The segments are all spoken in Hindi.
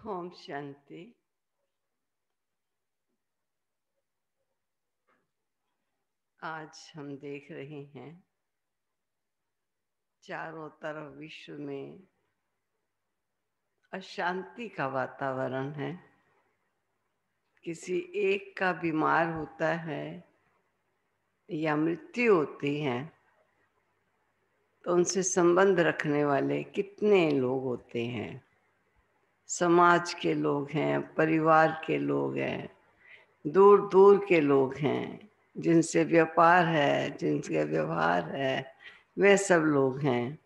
ओम शांति। आज हम देख रहे हैं चारों तरफ विश्व में अशांति का वातावरण है। किसी एक का बीमार होता है या मृत्यु होती है तो उनसे संबंध रखने वाले कितने लोग होते हैं। समाज के लोग हैं, परिवार के लोग हैं, दूर दूर के लोग हैं, जिनसे व्यापार है, जिनसे व्यवहार है, वे सब लोग हैं।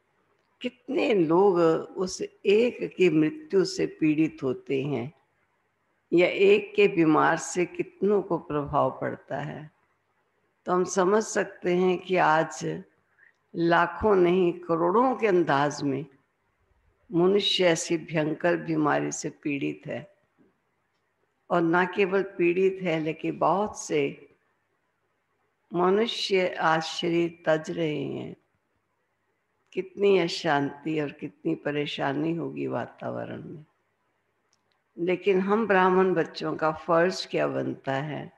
कितने लोग उस एक की मृत्यु से पीड़ित होते हैं या एक के बीमार से कितनों को प्रभाव पड़ता है। तो हम समझ सकते हैं कि आज लाखों नहीं करोड़ों के अंदाज में मनुष्य ऐसी भयंकर बीमारी से पीड़ित है। और न केवल पीड़ित है लेकिन बहुत से मनुष्य आज शरीर तज रहे हैं। कितनी अशांति और कितनी परेशानी होगी वातावरण में। लेकिन हम ब्राह्मण बच्चों का फर्ज क्या बनता है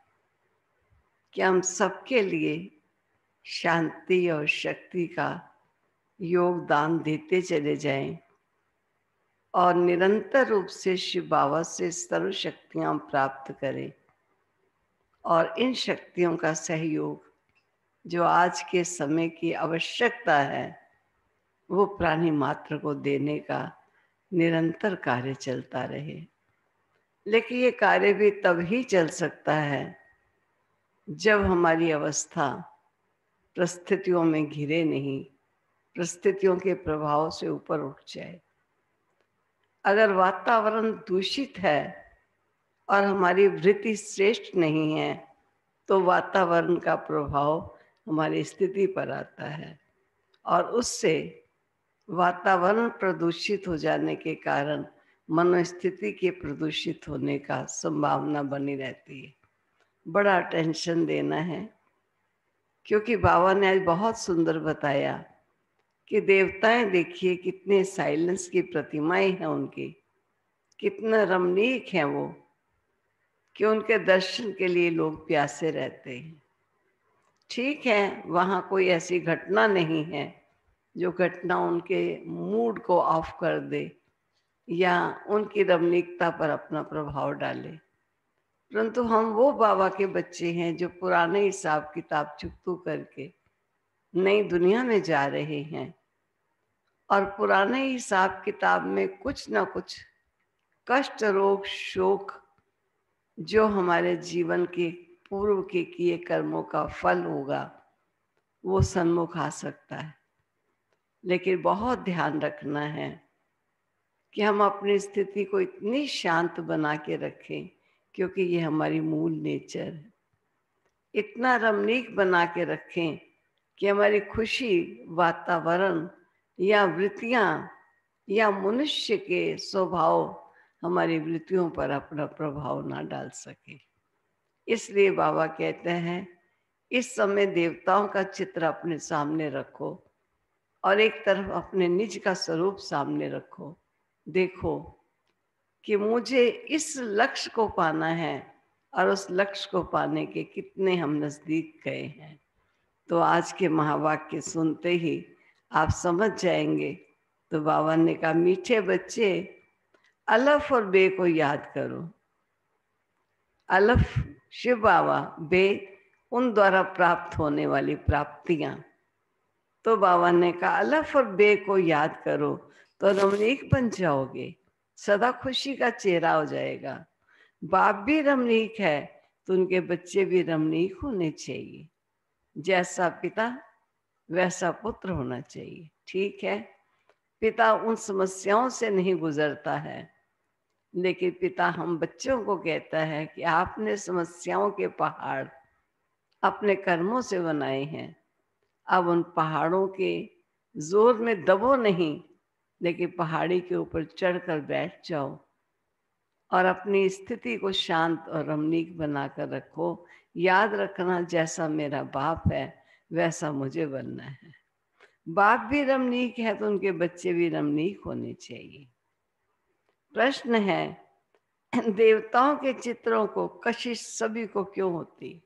कि हम सबके लिए शांति और शक्ति का योगदान देते चले जाएं और निरंतर रूप से शिव बाबा से सर्व शक्तियां प्राप्त करें। और इन शक्तियों का सहयोग जो आज के समय की आवश्यकता है वो प्राणी मात्र को देने का निरंतर कार्य चलता रहे। लेकिन ये कार्य भी तभी चल सकता है जब हमारी अवस्था परिस्थितियों में घिरे नहीं, परिस्थितियों के प्रभाव से ऊपर उठ जाए। अगर वातावरण दूषित है और हमारी वृत्ति श्रेष्ठ नहीं है तो वातावरण का प्रभाव हमारी स्थिति पर आता है और उससे वातावरण प्रदूषित हो जाने के कारण मनोस्थिति के प्रदूषित होने का संभावना बनी रहती है। बड़ा टेंशन देना है, क्योंकि बाबा ने आज बहुत सुंदर बताया कि देवताएं देखिए कितने साइलेंस की प्रतिमाएं हैं उनकी, कितना रमणीक हैं वो कि उनके दर्शन के लिए लोग प्यासे रहते हैं। ठीक है, वहाँ कोई ऐसी घटना नहीं है जो घटना उनके मूड को ऑफ कर दे या उनकी रमणीकता पर अपना प्रभाव डाले, परंतु हम वो बाबा के बच्चे हैं जो पुराने हिसाब किताब चुकतू करके नई दुनिया में जा रहे हैं। और पुराने हिसाब किताब में कुछ ना कुछ कष्ट, रोग, शोक जो हमारे जीवन के पूर्व के किए कर्मों का फल होगा वो सन्मुख आ सकता है। लेकिन बहुत ध्यान रखना है कि हम अपनी स्थिति को इतनी शांत बना के रखें, क्योंकि ये हमारी मूल नेचर है। इतना रमणीक बना के रखें कि हमारी खुशी, वातावरण या वृत्तियां या मनुष्य के स्वभाव हमारी वृत्तियों पर अपना प्रभाव ना डाल सके। इसलिए बाबा कहते हैं इस समय देवताओं का चित्र अपने सामने रखो और एक तरफ अपने निज का स्वरूप सामने रखो। देखो कि मुझे इस लक्ष्य को पाना है और उस लक्ष्य को पाने के कितने हम नजदीक गए हैं। तो आज के महावाक्य सुनते ही आप समझ जाएंगे। तो बाबा ने कहा, मीठे बच्चे अलफ और बे को याद करो। अलफ शिव बाबा, बे उन द्वारा प्राप्त होने वाली प्राप्तियां। तो बाबा ने कहा अलफ और बे को याद करो तो रमणीक बन जाओगे, सदा खुशी का चेहरा हो जाएगा। बाप भी रमणीक है तो उनके बच्चे भी रमणीक होने चाहिए। जैसा पिता वैसा पुत्र होना चाहिए। ठीक है, पिता उन समस्याओं से नहीं गुजरता है, लेकिन पिता हम बच्चों को कहता है कि आपने समस्याओं के पहाड़ अपने कर्मों से बनाए हैं, अब उन पहाड़ों के जोर में दबो नहीं, लेकिन पहाड़ी के ऊपर चढ़कर बैठ जाओ और अपनी स्थिति को शांत और रमणीक बनाकर रखो। याद रखना, जैसा मेरा बाप है वैसा मुझे बनना है। बाप भी रमणीक है तो उनके बच्चे भी रमणीक होने चाहिए। प्रश्न है देवताओं के चित्रों को कशिश सभी को क्यों होती?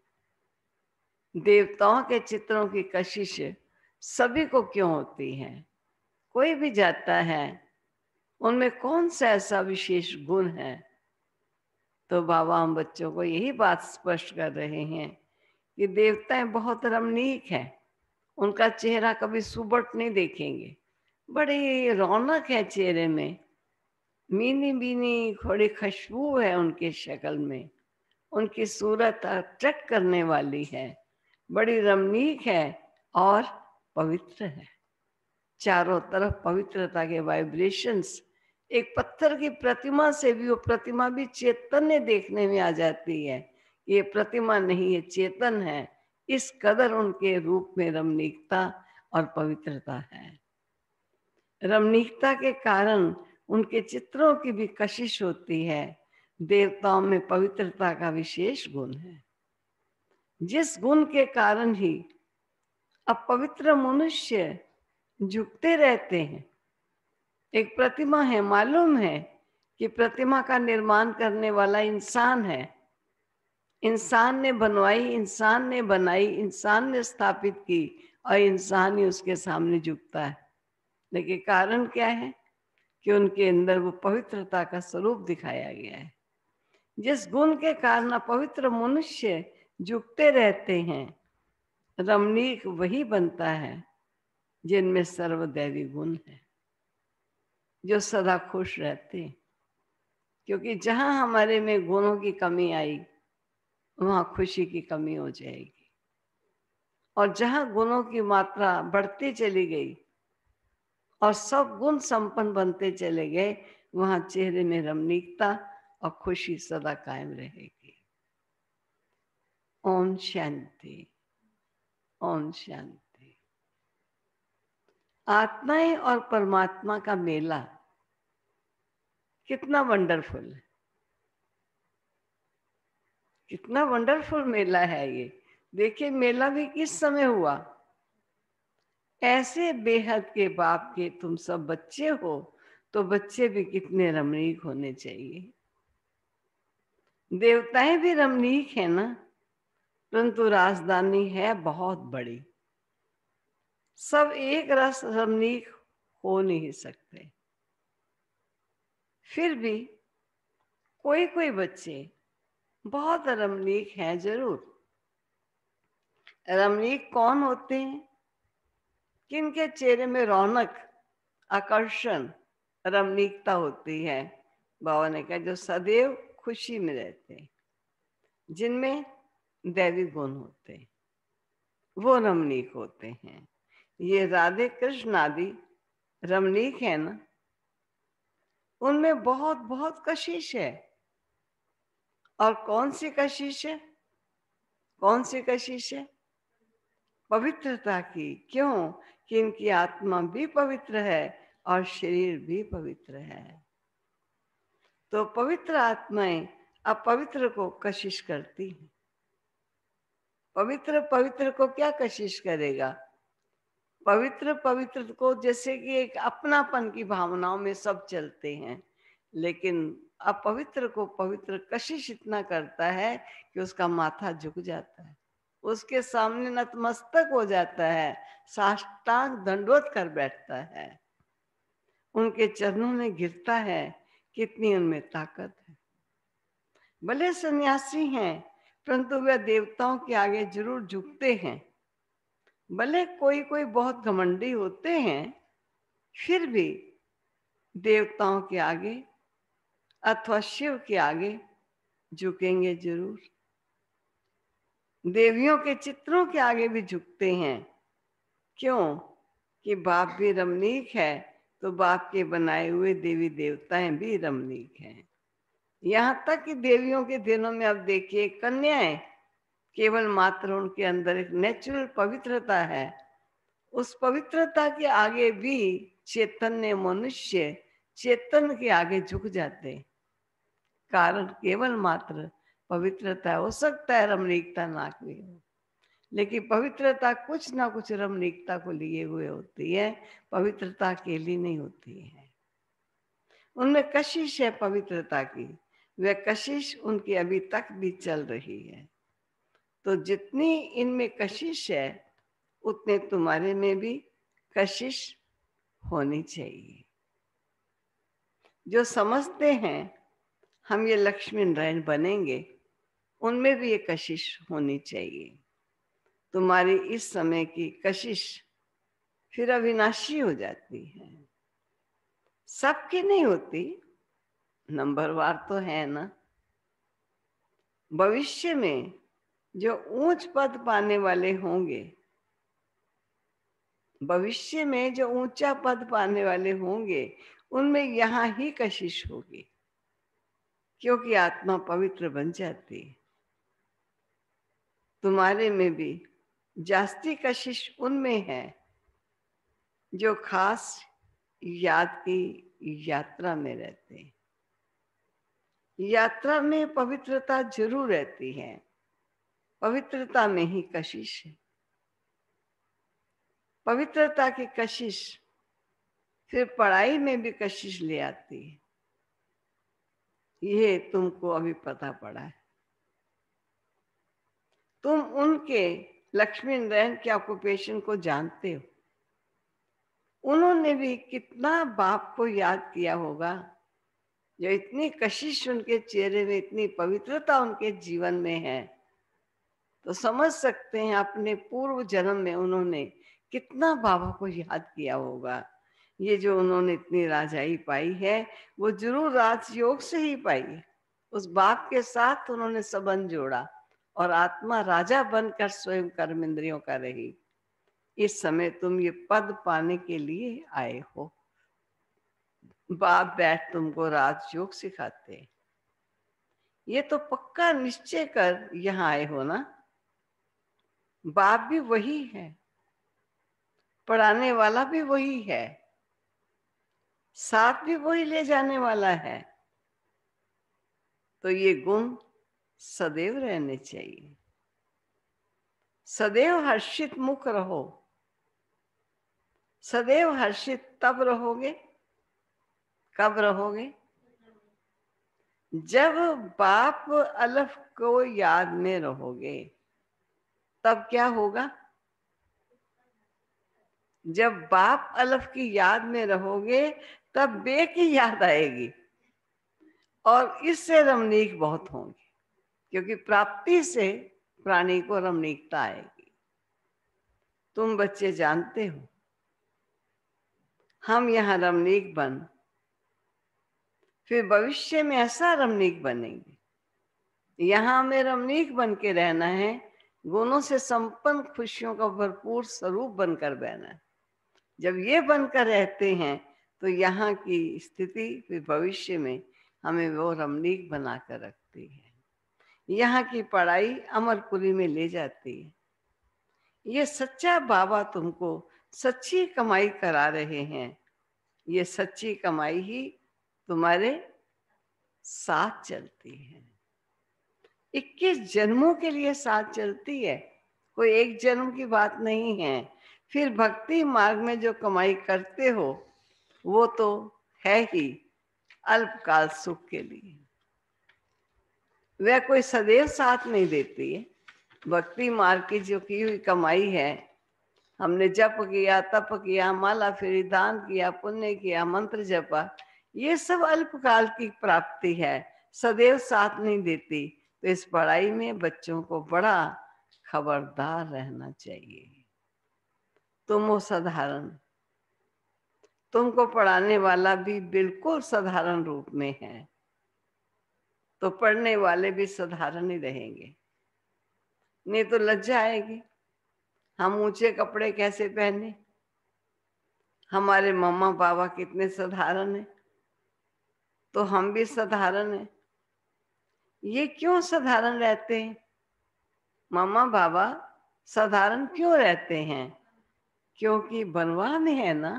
देवताओं के चित्रों की कशिश सभी को क्यों होती है? कोई भी जाता है, उनमें कौन सा ऐसा विशेष गुण है? तो बाबा हम बच्चों को यही बात स्पष्ट कर रहे हैं कि देवताएं बहुत रमणीक हैं। उनका चेहरा कभी सुबट नहीं देखेंगे, बड़ी रौनक है चेहरे में, मीनी मीनी थोड़ी खुशबू है उनकी शक्ल में, उनकी सूरत अट्रैक्ट करने वाली है, बड़ी रमणीक है और पवित्र है। चारों तरफ पवित्रता के वाइब्रेशंस, एक पत्थर की प्रतिमा से भी वो प्रतिमा भी चैतन्य देखने में आ जाती है। ये प्रतिमा नहीं, ये चेतन है। इस कदर उनके रूप में रमणीकता और पवित्रता है। रमणीकता के कारण उनके चित्रों की भी कशिश होती है। देवताओं में पवित्रता का विशेष गुण है, जिस गुण के कारण ही अपवित्र मनुष्य झुकते रहते हैं। एक प्रतिमा है, मालूम है कि प्रतिमा का निर्माण करने वाला इंसान है, इंसान ने बनवाई, इंसान ने बनाई, इंसान ने स्थापित की और इंसान ही उसके सामने झुकता है। लेकिन कारण क्या है कि उनके अंदर वो पवित्रता का स्वरूप दिखाया गया है। जिस गुण के कारण अपवित्र मनुष्य झुकते रहते हैं, रमणीक वही बनता है जिनमें सर्वदैवी गुण है, जो सदा खुश रहते हैं। क्योंकि जहां हमारे में गुणों की कमी आई, वहां खुशी की कमी हो जाएगी। और जहां गुणों की मात्रा बढ़ती चली गई और सब गुण संपन्न बनते चले गए, वहां चेहरे में रमणीकता और खुशी सदा कायम रहेगी। ओम शांति, ओम शांति। आत्माएं और परमात्मा का मेला कितना वंडरफुल है, कितना वंडरफुल मेला है ये। देखिए मेला भी किस समय हुआ। ऐसे बेहद के बाप के तुम सब बच्चे हो, तो बच्चे भी कितने रमणीक होने चाहिए। देवताएं भी रमणीक है ना, परंतु राजधानी है बहुत बड़ी। सब एक रस रमणीक हो नहीं सकते। फिर भी कोई कोई बच्चे बहुत रमणीक हैं जरूर। रमणीक कौन होते हैं? किनके चेहरे में रौनक, आकर्षण, रमणीकता होती है? बाबा ने कहा जो सदैव खुशी में रहते हैं, जिनमें दैवी गुण होते हैं, वो रमणीक होते हैं। ये राधे कृष्ण आदि रमणीक है ना, उनमें बहुत बहुत कशिश है। और कौन सी कशिश है? कौन सी कशिश है? पवित्रता की। क्यों? कि इनकी आत्मा भी पवित्र है और शरीर भी पवित्र है। तो पवित्र आत्माएं अपवित्र को कशिश करती हैं। पवित्र पवित्र को क्या कशिश करेगा? पवित्र पवित्र को जैसे कि एक अपनापन की भावनाओं में सब चलते हैं, लेकिन अपवित्र को पवित्र कशिश इतना करता है कि उसका माथा झुक जाता है, उसके सामने नतमस्तक हो जाता है, साष्टांग दंडवत कर बैठता है, उनके चरणों में गिरता है। कितनी उनमें ताकत है। भले सन्यासी हैं, परंतु वे देवताओं के आगे जरूर झुकते हैं। भले कोई कोई बहुत घमंडी होते हैं, फिर भी देवताओं के आगे अथवा शिव के आगे झुकेंगे जरूर। देवियों के चित्रों के आगे भी झुकते हैं। क्यों? कि बाप भी रमणीक है, तो बाप के बनाए हुए देवी देवताएं भी रमणीक हैं। यहाँ तक कि देवियों के दिनों में अब देखिए कन्याएं, केवल मात्र उनके अंदर एक नेचुरल पवित्रता है, उस पवित्रता के आगे भी चैतन्य मनुष्य चेतन के आगे झुक जाते। कारण केवल मात्र पवित्रता। हो सकता है रमणीकता ना भी हो, लेकिन पवित्रता कुछ ना कुछ रमणीकता को लिए हुए होती है, पवित्रता अकेली नहीं होती है। उनमें कशिश है पवित्रता की। वह कशिश उनकी अभी तक भी चल रही है। तो जितनी इनमें कशिश है उतने तुम्हारे में भी कशिश होनी चाहिए। जो समझते हैं हम ये लक्ष्मी नारायण बनेंगे, उनमें भी ये कशिश होनी चाहिए। तुम्हारी इस समय की कशिश फिर अविनाशी हो जाती है। सबकी नहीं होती, नंबरवार तो है ना। भविष्य में जो ऊंच पद पाने वाले होंगे, भविष्य में जो ऊंचा पद पाने वाले होंगे, उनमें यहां ही कशिश होगी, क्योंकि आत्मा पवित्र बन जाती है। तुम्हारे में भी जास्ती कशिश उनमें है जो खास याद की यात्रा में रहते हैं। यात्रा में पवित्रता जरूर रहती है, पवित्रता में ही कशिश है। पवित्रता की कशिश फिर पढ़ाई में भी कशिश ले आती है। ये तुमको अभी पता पड़ा है। तुम उनके लक्ष्मी नारायण के ऑक्यूपेशन को जानते हो। उन्होंने भी कितना बाप को याद किया होगा, जो इतनी कशिश उनके चेहरे में, इतनी पवित्रता उनके जीवन में है। तो समझ सकते हैं अपने पूर्व जन्म में उन्होंने कितना बाबा को याद किया होगा। ये जो उन्होंने इतनी राजाई पाई है, वो जरूर राजयोग से ही पाई है। उस बाप के साथ उन्होंने संबंध जोड़ा और आत्मा राजा बनकर स्वयं कर्म इंद्रियों का रही। इस समय तुम ये पद पाने के लिए आए हो। बाप बैठ तुमको राजयोग सिखाते। ये तो पक्का निश्चय कर यहाँ आए हो ना। बाप भी वही है, पढ़ाने वाला भी वही है, साथ भी वही ले जाने वाला है। तो ये गुण सदैव रहने चाहिए। सदैव हर्षित मुख रहो। सदैव हर्षित तब रहोगे, कब रहोगे? जब बाप अलफ को याद में रहोगे। तब क्या होगा? जब बाप अलफ की याद में रहोगे, तब बे की याद आएगी और इससे रमणीक बहुत होंगे, क्योंकि प्राप्ति से प्राणी को रमणीकता आएगी। तुम बच्चे जानते हो, हम यहाँ रमणीक बन, फिर भविष्य में ऐसा रमणीक बनेंगे। यहाँ हमें रमणीक बन के रहना है, गुणों से संपन्न खुशियों का भरपूर स्वरूप बनकर रहना है। जब ये बनकर रहते हैं तो यहाँ की स्थिति फिर भविष्य में हमें वो रमणीक बनाकर रखती है। यहाँ की पढ़ाई अमरपुरी में ले जाती है। ये सच्चा बाबा तुमको सच्ची कमाई करा रहे हैं। ये सच्ची कमाई ही तुम्हारे साथ चलती है। 21 जन्मों के लिए साथ चलती है, कोई एक जन्म की बात नहीं है। फिर भक्ति मार्ग में जो कमाई करते हो वो तो है ही अल्पकाल सुख के लिए, वह कोई सदैव साथ नहीं देती है। भक्ति मार्ग की जो की हुई कमाई है, हमने जप किया, तप किया, माला फेरी, दान किया, पुण्य किया, मंत्र जपा, ये सब अल्पकाल की प्राप्ति है, सदैव साथ नहीं देती। तो इस पढ़ाई में बच्चों को बड़ा खबरदार रहना चाहिए। तुम हो साधारण, तुमको पढ़ाने वाला भी बिल्कुल साधारण रूप में है, तो पढ़ने वाले भी साधारण ही रहेंगे। नहीं तो लज्जा आएगी, हम ऊंचे कपड़े कैसे पहने, हमारे मम्मा पापा कितने साधारण हैं, तो हम भी साधारण हैं। ये क्यों साधारण रहते हैं? मम्मा बाबा साधारण क्यों रहते हैं? क्योंकि बनवा में है ना।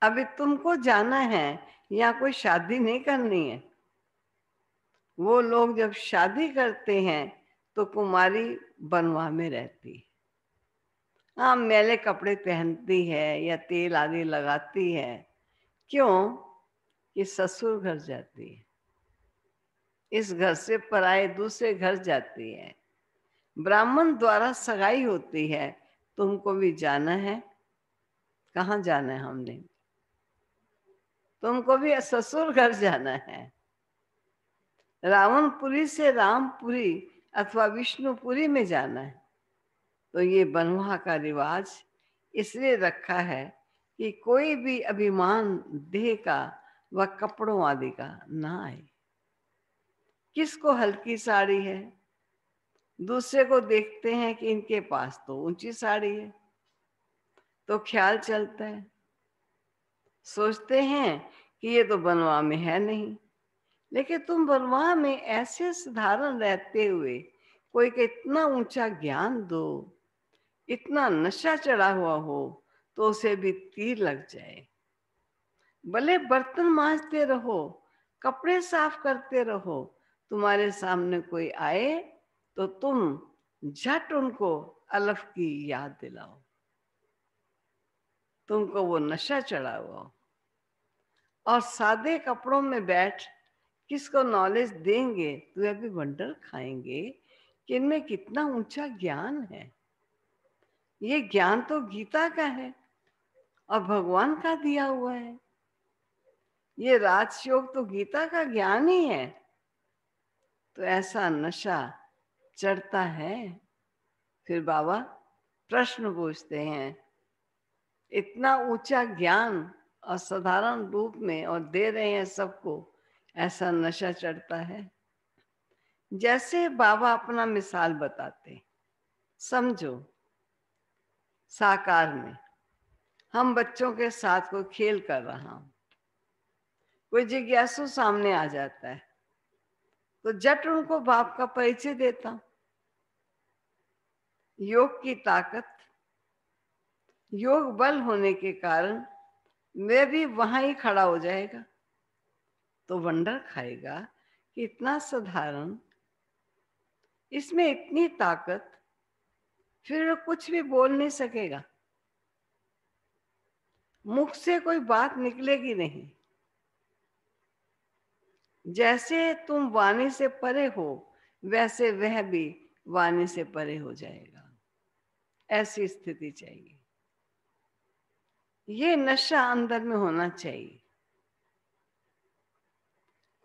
अभी तुमको जाना है, या कोई शादी नहीं करनी है। वो लोग जब शादी करते हैं तो कुमारी बनवा में रहती है। हाँ, मैले कपड़े पहनती है या तेल आदि लगाती है। क्यों? कि ससुर घर जाती है। इस घर से पराए दूसरे घर जाती है। ब्राह्मण द्वारा सगाई होती है, तुमको भी जाना है। कहाँ जाना है हमने? तुमको भी ससुर घर जाना है। रावणपुरी से रामपुरी अथवा विष्णुपुरी में जाना है। तो ये बनवा का रिवाज इसलिए रखा है कि कोई भी अभिमान देह का व कपड़ों आदि का ना आए। किसको हल्की साड़ी है, दूसरे को देखते हैं कि इनके पास तो ऊंची साड़ी है, तो ख्याल चलता है, सोचते हैं कि ये तो बनवा में है नहीं। लेकिन तुम बनवा में ऐसे साधारण रहते हुए कोई का इतना ऊंचा ज्ञान दो, इतना नशा चढ़ा हुआ हो तो उसे भी तीर लग जाए। भले बर्तन मांजते रहो, कपड़े साफ करते रहो, तुम्हारे सामने कोई आए तो तुम झट उनको अलफ की याद दिलाओ। तुमको वो नशा चढ़ा हुआ हो और सादे कपड़ों में बैठ किसको नॉलेज देंगे तो वे भी वंडर खाएंगे कि इनमें कितना ऊंचा ज्ञान है। ये ज्ञान तो गीता का है और भगवान का दिया हुआ है। ये राजयोग तो गीता का ज्ञान ही है। तो ऐसा नशा चढ़ता है। फिर बाबा प्रश्न पूछते हैं, इतना ऊंचा ज्ञान और साधारण रूप में और दे रहे हैं सबको, ऐसा नशा चढ़ता है। जैसे बाबा अपना मिसाल बताते, समझो साकार में हम बच्चों के साथ कोई खेल कर रहा हूं, कोई जिज्ञासु सामने आ जाता है तो जट उनको बाप का परिचय देता हूं। योग की ताकत, योग बल होने के कारण वे भी वहां ही खड़ा हो जाएगा। तो वंडर खाएगा कि इतना साधारण, इसमें इतनी ताकत, फिर वो कुछ भी बोल नहीं सकेगा, मुख से कोई बात निकलेगी नहीं। जैसे तुम वाणी से परे हो वैसे वह भी वाणी से परे हो जाएगा। ऐसी स्थिति चाहिए। ये नशा अंदर में होना चाहिए।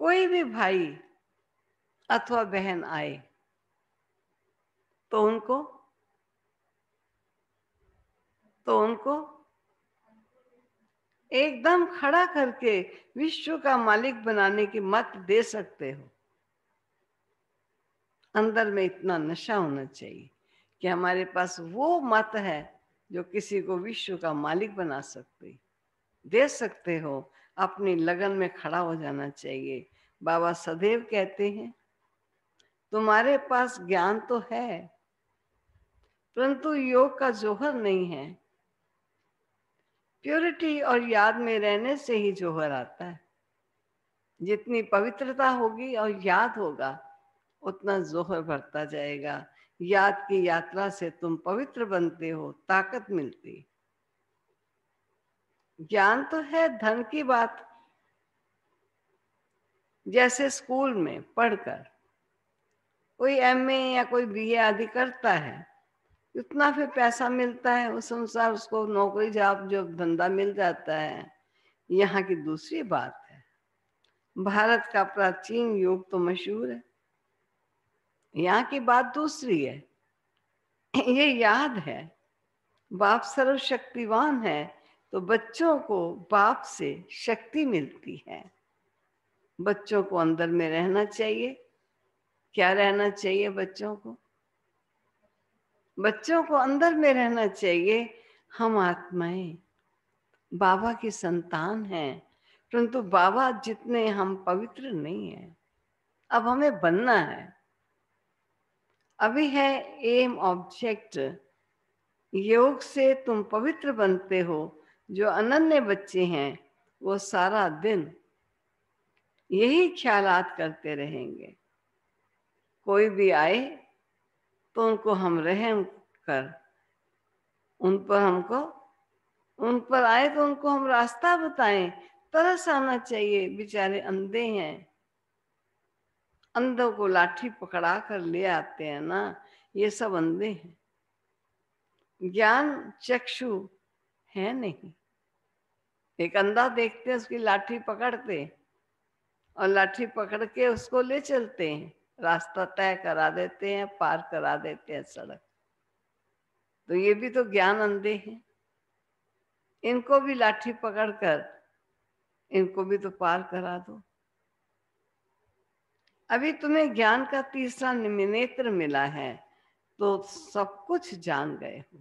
कोई भी भाई अथवा बहन आए तो उनको एकदम खड़ा करके विश्व का मालिक बनाने की मत दे सकते हो। अंदर में इतना नशा होना चाहिए कि हमारे पास वो मत है जो किसी को विश्व का मालिक बना सकते, दे सकते हो। अपनी लगन में खड़ा हो जाना चाहिए। बाबा सदैव कहते हैं, तुम्हारे पास ज्ञान तो है परंतु योग का जोहर नहीं है। प्योरिटी और याद में रहने से ही जोहर आता है। जितनी पवित्रता होगी और याद होगा उतना जोहर बढ़ता जाएगा। याद की यात्रा से तुम पवित्र बनते हो, ताकत मिलती। ज्ञान तो है धन की बात। जैसे स्कूल में पढ़कर कोई एमए या कोई बीए आदि करता है, उतना फिर पैसा मिलता है, उस अनुसार उसको नौकरी जॉब जो धंधा मिल जाता है। यहाँ की दूसरी बात है, भारत का प्राचीन योग तो मशहूर है, यहाँ की बात दूसरी है। ये याद है बाप सर्वशक्तिवान है तो बच्चों को बाप से शक्ति मिलती है। बच्चों को अंदर में रहना चाहिए। क्या रहना चाहिए बच्चों को? बच्चों को अंदर में रहना चाहिए, हम आत्माएं बाबा की संतान हैं, परंतु बाबा जितने हम पवित्र नहीं हैं। अब हमें बनना है। अभी है एम ऑब्जेक्ट। योग से तुम पवित्र बनते हो। जो अनन्य बच्चे हैं वो सारा दिन यही ख्यालात करते रहेंगे। कोई भी आए तो उनको हम रहम कर उन पर आए तो उनको हम रास्ता बताएं। तरस आना चाहिए, बेचारे अंधे हैं, अंधों को लाठी पकड़ा कर ले आते हैं ना, ये सब अंधे हैं। ज्ञान चक्षु है नहीं। एक अंधा देखते हैं, उसकी लाठी पकड़ते और लाठी पकड़ के उसको ले चलते हैं, रास्ता तय करा देते हैं, पार करा देते हैं सड़क। तो ये भी तो ज्ञान अंधे हैं। इनको भी लाठी पकड़कर इनको भी तो पार करा दो। अभी तुम्हें ज्ञान का तीसरा नेत्र मिला है तो सब कुछ जान गए हो।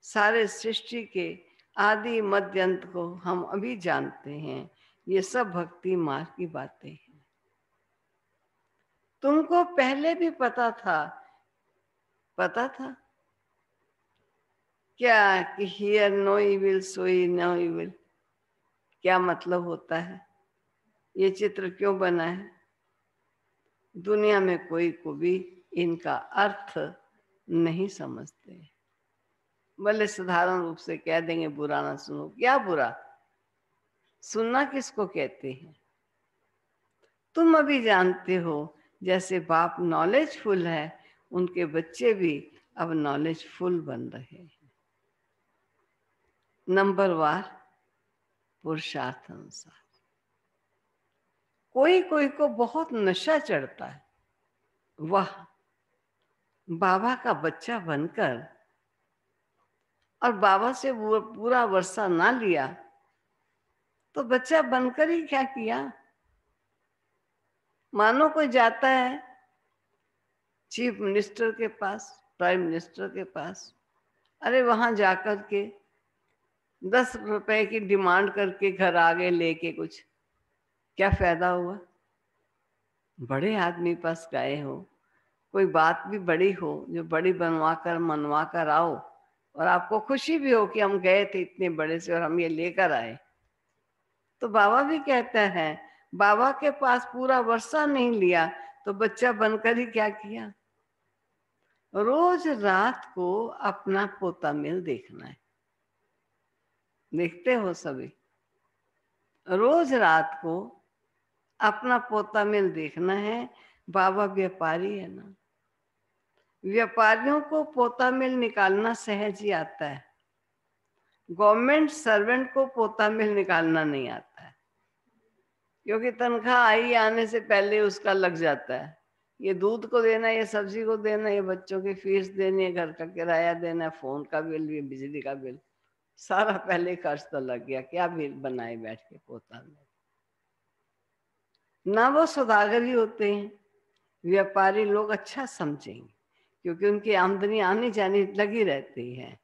सारे सृष्टि के आदि मध्य अंत को हम अभी जानते हैं। ये सब भक्ति मार्ग की बातें हैं। तुमको पहले भी पता था क्या कि हियर नो इविल सोई नो इविल क्या मतलब होता है? ये चित्र क्यों बना है? दुनिया में कोई को भी इनका अर्थ नहीं समझते। भले साधारण रूप से कह देंगे बुरा ना सुनो। क्या बुरा? सुनना किसको कहते हैं? तुम अभी जानते हो जैसे बाप नॉलेजफुल है, उनके बच्चे भी अब नॉलेजफुल बन रहे हैं। नंबरवार पुरुषार्थ अनुसार। कोई कोई को बहुत नशा चढ़ता है, वह बाबा का बच्चा बनकर और बाबा से पूरा वर्षा ना लिया तो बच्चा बनकर ही क्या किया? मानो कोई जाता है चीफ मिनिस्टर के पास, प्राइम मिनिस्टर के पास, अरे वहां जाकर के 10 रुपए की डिमांड करके घर आगे लेके कुछ, क्या फायदा हुआ? बड़े आदमी पास गए हो, कोई बात भी बड़ी हो जो बड़ी बनवा कर मनवा कर आओ और आपको खुशी भी हो कि हम गए थे इतने बड़े से और हम ये लेकर आए। तो बाबा भी कहता है बाबा के पास पूरा वर्षा नहीं लिया तो बच्चा बनकर ही क्या किया? रोज रात को अपना पोता मिल देखना है। देखते हो सभी? रोज रात को अपना पोता मिल देखना है। बाबा व्यापारी है ना, व्यापारियों को पोता मिल निकालना सहज ही आता है। गवर्नमेंट सर्वेंट को पोता मिल निकालना नहीं आता है, क्योंकि तनख्वाह आई आने से पहले उसका लग जाता है। ये दूध को देना, ये सब्जी को देना, ये बच्चों की फीस देनी है, घर का किराया देना है, फोन का बिल, ये बिजली का बिल, सारा पहले खर्च तो लग गया। क्या बिल बनाए बैठ के पोता में? ना वो सौदागर ही होते हैं। व्यापारी लोग अच्छा समझेंगे क्योंकि उनकी आमदनी आनी जानी लगी रहती है।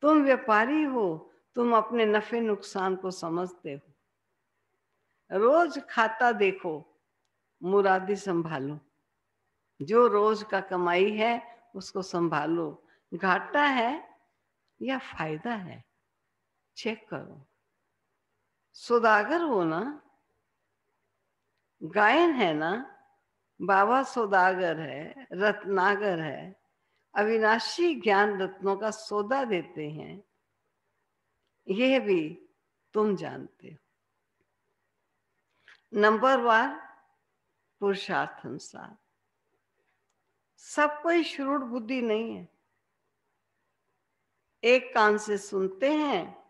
तुम व्यापारी हो, तुम अपने नफे नुकसान को समझते हो। रोज खाता देखो, मुरादी संभालो। जो रोज का कमाई है उसको संभालो। घाटा है या फायदा है, चेक करो। सौदागर हो ना, गायन है ना, बाबा सौदागर है, रत्नागर है, अविनाशी ज्ञान रत्नों का सौदा देते हैं। यह भी तुम जानते हो। नंबरवार पुरुषार्थ अनुसार। सब कोई श्रूड बुद्धि नहीं है। एक कान से सुनते हैं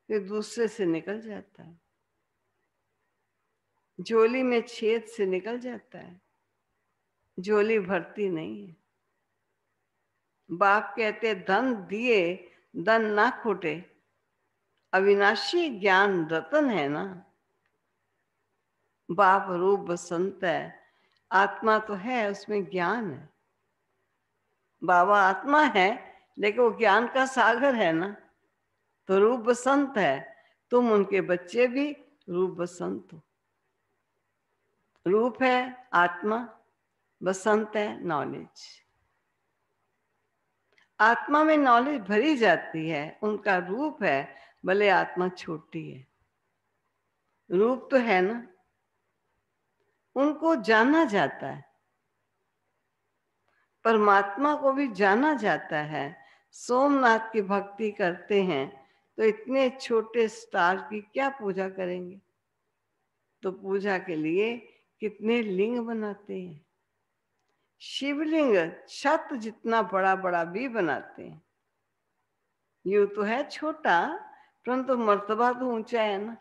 फिर दूसरे से निकल जाता है, झोली में छेद से निकल जाता है, झोली भरती नहीं है। बाप कहते धन दिए धन ना खोटे, अविनाशी ज्ञान रतन है ना। बाप रूप बसंत है, आत्मा तो है, उसमें ज्ञान है। बाबा आत्मा है लेकिन वो ज्ञान का सागर है ना, तो रूप बसंत है। तुम उनके बच्चे भी रूप बसंत हो। रूप है आत्मा, बसंत है नॉलेज। आत्मा में नॉलेज भरी जाती है, उनका रूप है, भले आत्मा छोटी है, रूप तो है ना। उनको जाना जाता है, परमात्मा को भी जाना जाता है। सोमनाथ की भक्ति करते हैं तो इतने छोटे स्टार की क्या पूजा करेंगे? तो पूजा के लिए कितने लिंग बनाते हैं। शिवलिंग छत जितना बड़ा बड़ा भी बनाते हैं। यूं तो है छोटा, परंतु मर्तबा तो ऊंचा है ना।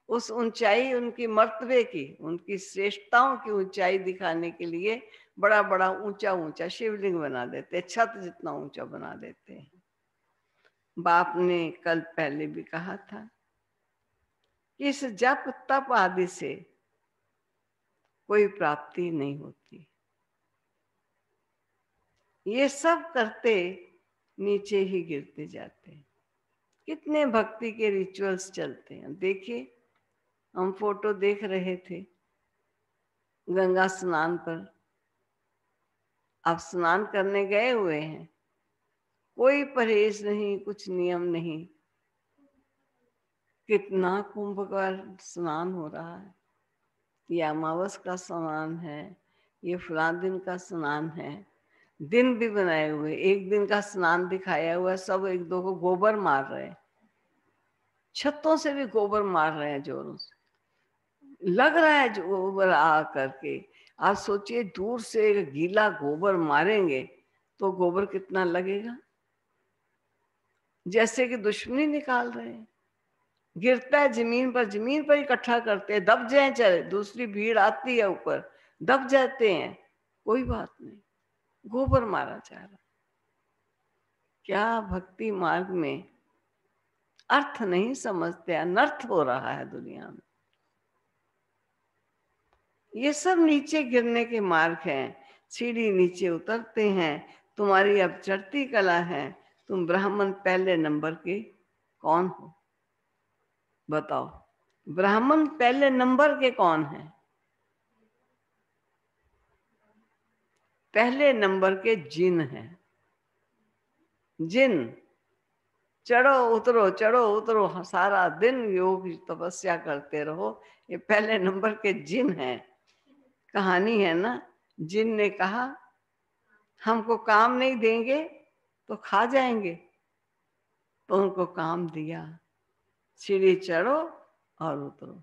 उस ऊंचाई उनकी मर्तबे की, उनकी श्रेष्ठताओं की ऊंचाई दिखाने के लिए बड़ा बड़ा ऊंचा ऊंचा शिवलिंग बना देते हैं, छत जितना ऊंचा बना देते हैं। बाप ने कल पहले भी कहा था कि इस जप तप आदि से कोई प्राप्ति नहीं होती। ये सब करते नीचे ही गिरते जाते हैं। कितने भक्ति के रिचुअल्स चलते हैं। देखिए, हम फोटो देख रहे थे गंगा स्नान पर। आप स्नान करने गए हुए हैं, कोई परहेज नहीं, कुछ नियम नहीं, कितना कुंभ का स्नान हो रहा है। ये अमावस का स्नान है, ये फलां दिन का स्नान है। दिन भी बनाए हुए, एक दिन का स्नान दिखाया हुआ है। सब एक दो को गोबर मार रहे हैं, छतों से भी गोबर मार रहे हैं जोरों से। लग रहा है जो गोबर आ करके। आप सोचिए, दूर से गीला गोबर मारेंगे तो गोबर कितना लगेगा। जैसे कि दुश्मनी निकाल रहे हैं। गिरता है जमीन पर इकट्ठा करते हैं, दब जाए, चले दूसरी भीड़ आती है ऊपर, दब जाते हैं, कोई बात नहीं, गोबर मारा जा रहा। क्या भक्ति मार्ग में अर्थ नहीं समझते, अनर्थ हो रहा है दुनिया में। ये सब नीचे गिरने के मार्ग हैं। सीढ़ी नीचे उतरते हैं। तुम्हारी अब चढ़ती कला है। तुम ब्राह्मण पहले नंबर के कौन हो, बताओ। ब्राह्मण पहले नंबर के कौन है? पहले नंबर के जिन हैं। जिन चढ़ो उतरो, चढ़ो उतरो, सारा दिन योग तपस्या करते रहो, ये पहले नंबर के जिन हैं। कहानी है ना, जिन ने कहा हमको काम नहीं देंगे तो खा जाएंगे, तो उनको काम दिया, सीढ़ी चढ़ो और उतरो,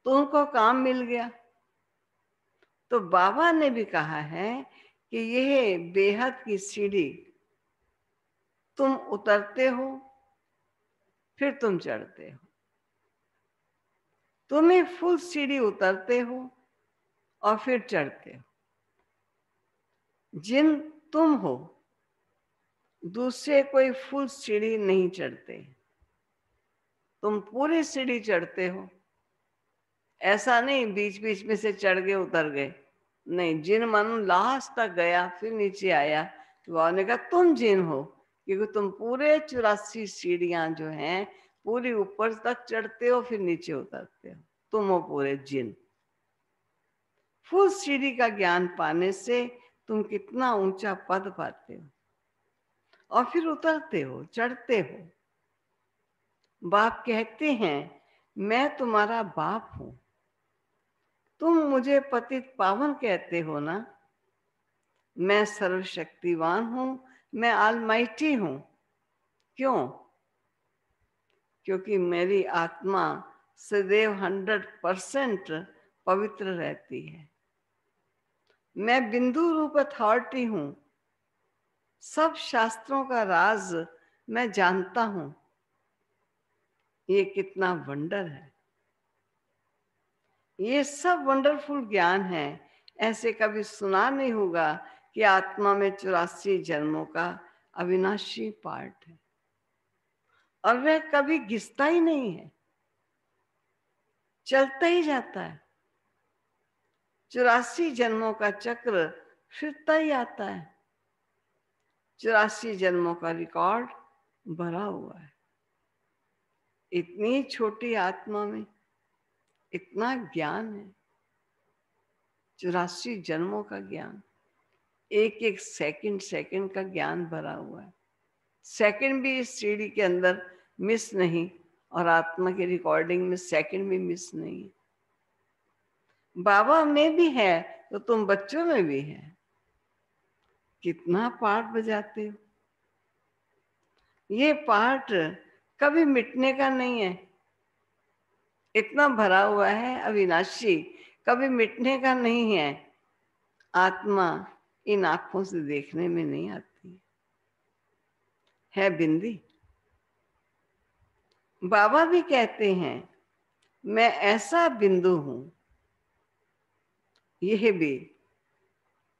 तो उनको काम मिल गया। तो बाबा ने भी कहा है कि यह बेहद की सीढ़ी तुम उतरते हो, फिर तुम चढ़ते हो। तुम्हें फुल सीढ़ी उतरते हो और फिर चढ़ते हो। जिन तुम हो, दूसरे कोई फुल सीढ़ी नहीं चढ़ते, तुम पूरी सीढ़ी चढ़ते हो। ऐसा नहीं बीच बीच में से चढ़ गए उतर गए, नहीं। जिन मानो लास्ट तक गया फिर नीचे आया, तो बाबा ने कहा तुम जिन हो, क्योंकि तुम पूरे 84 सीढ़ियां जो हैं पूरी ऊपर तक चढ़ते हो फिर नीचे उतरते हो, तुम हो पूरे जिन। फुल सीढ़ी का ज्ञान पाने से तुम कितना ऊंचा पद पाते हो और फिर उतरते हो, चढ़ते हो। बाप कहते हैं मैं तुम्हारा बाप हूं, तुम मुझे पतित पावन कहते हो ना। मैं सर्वशक्तिवान हूं, मैं ऑलमाइटी हूं। क्यों? क्योंकि मेरी आत्मा सदैव 100% पवित्र रहती है। मैं बिंदु रूप अथॉरिटी हूं, सब शास्त्रों का राज मैं जानता हूं। ये कितना वंडर है, ये सब वंडरफुल ज्ञान है। ऐसे कभी सुना नहीं होगा कि आत्मा में 84 जन्मों का अविनाशी पार्ट है और वह कभी घिसता ही नहीं है, चलता ही जाता है। 84 जन्मों का चक्र फिरता ही आता है। 84 जन्मों का रिकॉर्ड भरा हुआ है। इतनी छोटी आत्मा में इतना ज्ञान है, 84 जन्मों का ज्ञान, एक एक सेकंड सेकंड का ज्ञान भरा हुआ है। सेकंड भी इस सीढ़ी के अंदर मिस नहीं, और आत्मा की रिकॉर्डिंग में सेकंड भी मिस नहीं है। बाबा में भी है तो तुम बच्चों में भी है। कितना पार्ट बजाते हो। ये पार्ट कभी मिटने का नहीं है। इतना भरा हुआ है, अविनाशी, कभी मिटने का नहीं है। आत्मा इन आंखों से देखने में नहीं आती है बिंदी। बाबा भी कहते हैं मैं ऐसा बिंदु हूं, यह भी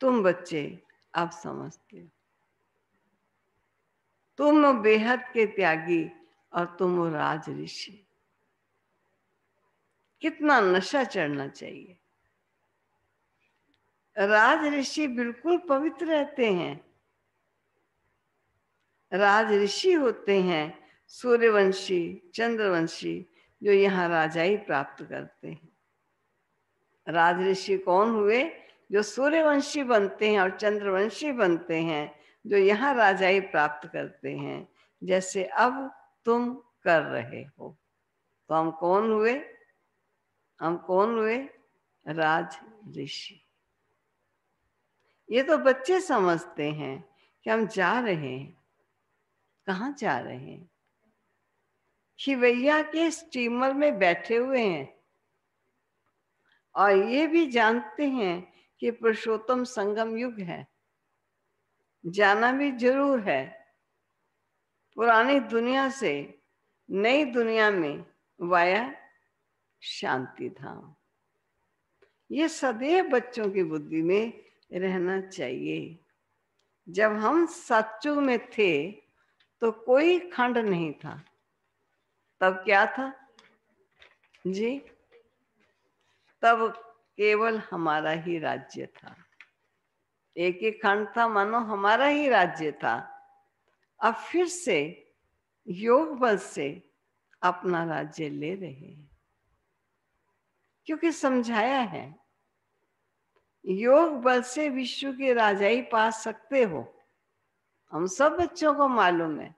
तुम बच्चे अब समझते हो। तुम बेहद के त्यागी और तुम वो राज ऋषि। कितना नशा चढ़ना चाहिए। राज ऋषि बिल्कुल पवित्र रहते हैं। राज ऋषि होते हैं सूर्यवंशी, चंद्रवंशी, जो यहाँ राजाई प्राप्त करते हैं। राज ऋषि कौन हुए? जो सूर्यवंशी बनते हैं और चंद्रवंशी बनते हैं, जो यहाँ राजाई प्राप्त करते हैं, जैसे अब तुम कर रहे हो। तो हम कौन हुए? हम कौन हुए? राज ऋषि। ये तो बच्चे समझते हैं कि हम जा रहे हैं। कहाँ जा रहे हैं? खिवैया के स्टीमर में बैठे हुए हैं और ये भी जानते हैं कि पुरुषोत्तम संगम युग है, जाना भी जरूर है। पुरानी दुनिया से नई दुनिया में वाया शांति धाम। ये सदैव बच्चों की बुद्धि में रहना चाहिए। जब हम सतयुग में थे तो कोई खंड नहीं था। तब क्या था जी? तब केवल हमारा ही राज्य था। एक ही खंड था, मानो हमारा ही राज्य था। अब फिर से योग बल से अपना राज्य ले रहे हैं, क्योंकि समझाया है योग बल से विश्व के राजाई पा सकते हो। हम सब बच्चों को मालूम है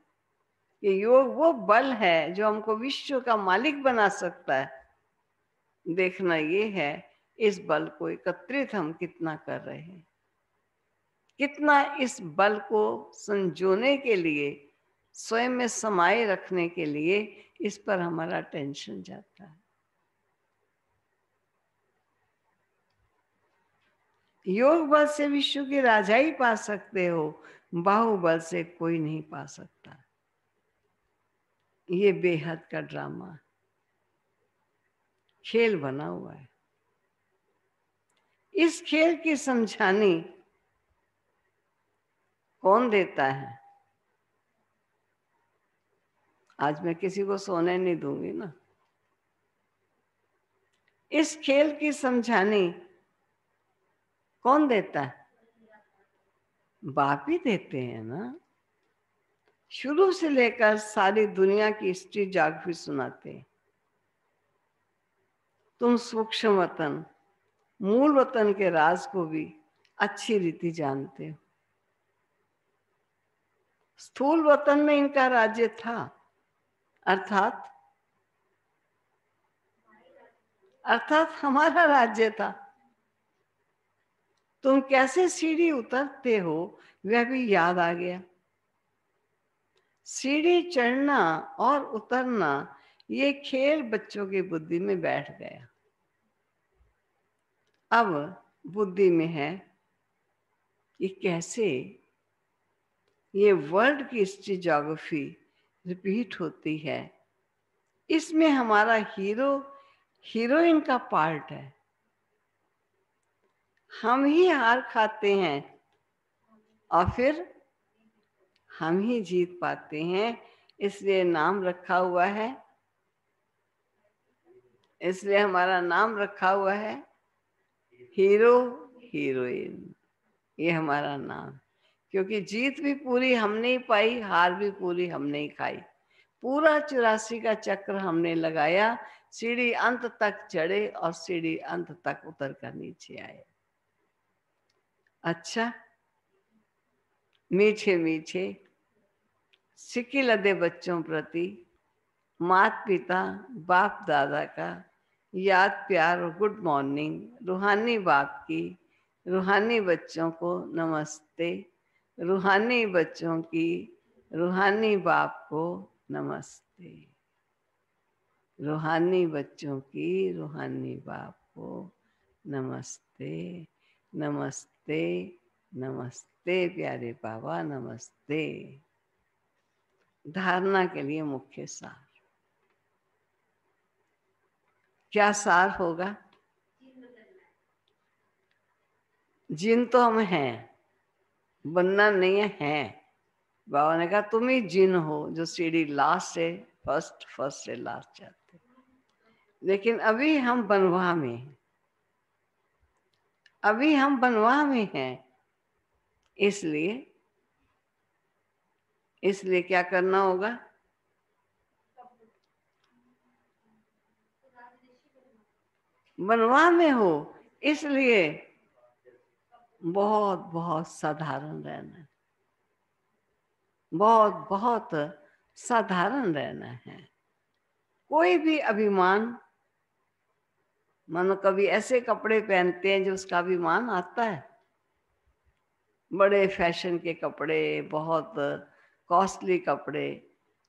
कि योग वो बल है जो हमको विश्व का मालिक बना सकता है। देखना ये है इस बल को एकत्रित हम कितना कर रहे हैं, कितना इस बल को संजोने के लिए, स्वयं में समाये रखने के लिए इस पर हमारा टेंशन जाता है। योग बल से विश्व की राजाई पा सकते हो, बाहुबल से कोई नहीं पा सकता। ये बेहद का ड्रामा, खेल बना हुआ है। इस खेल की समझानी कौन देता है? आज मैं किसी को सोने नहीं दूंगी ना। इस खेल की समझानी कौन देता है? बाप ही देते हैं ना। शुरू से लेकर सारी दुनिया की हिस्ट्री जागृति सुनाते हैं। तुम सूक्ष्म वतन, मूल वतन के राज को भी अच्छी रीति जानते हो। स्थूल वतन में इनका राज्य था, अर्थात हमारा राज्य था। तुम कैसे सीढ़ी उतरते हो वह भी याद आ गया। सीढ़ी चढ़ना और उतरना ये खेल बच्चों की बुद्धि में बैठ गया। अब बुद्धि में है कि कैसे ये वर्ल्ड की हिस्ट्री ज्योग्राफी रिपीट होती है। इसमें हमारा हीरोइन का पार्ट है। हम ही हार खाते हैं और फिर हम ही जीत पाते हैं। इसलिए नाम रखा हुआ है, इसलिए हमारा नाम रखा हुआ है हीरो हीरोइन। ये हमारा नाम, क्योंकि जीत भी पूरी हमने ही पाई, हार भी पूरी हमने ही खाई। पूरा 84 का चक्र हमने लगाया। सीढ़ी अंत तक चढ़े और सीढ़ी अंत तक उतर कर नीचे आए। अच्छा, मीठे मीठे सिक्की लदे बच्चों प्रति माता पिता बाप दादा का याद प्यार और गुड मॉर्निंग। रूहानी बाप की रूहानी बच्चों को नमस्ते। रूहानी बच्चों की रूहानी बाप को नमस्ते। रूहानी बच्चों की रूहानी बाप को नमस्ते, नमस्ते, नमस्ते प्यारे बाबा, नमस्ते। धारणा के लिए मुख्य सार क्या सार होगा? जिन तो हम हैं, बनना नहीं है। बाबा ने कहा तुम ही जिन हो जो सीढ़ी लास्ट से फर्स्ट, फर्स्ट से लास्ट जाते। लेकिन अभी हम बनवा में हैं, अभी हम बनवा में हैं। इसलिए क्या करना होगा? बनवा में हो, इसलिए बहुत बहुत साधारण रहना, बहुत बहुत साधारण रहना है। कोई भी अभिमान, मानो कभी ऐसे कपड़े पहनते हैं जो उसका अभिमान आता है, बड़े फैशन के कपड़े, बहुत कॉस्टली कपड़े,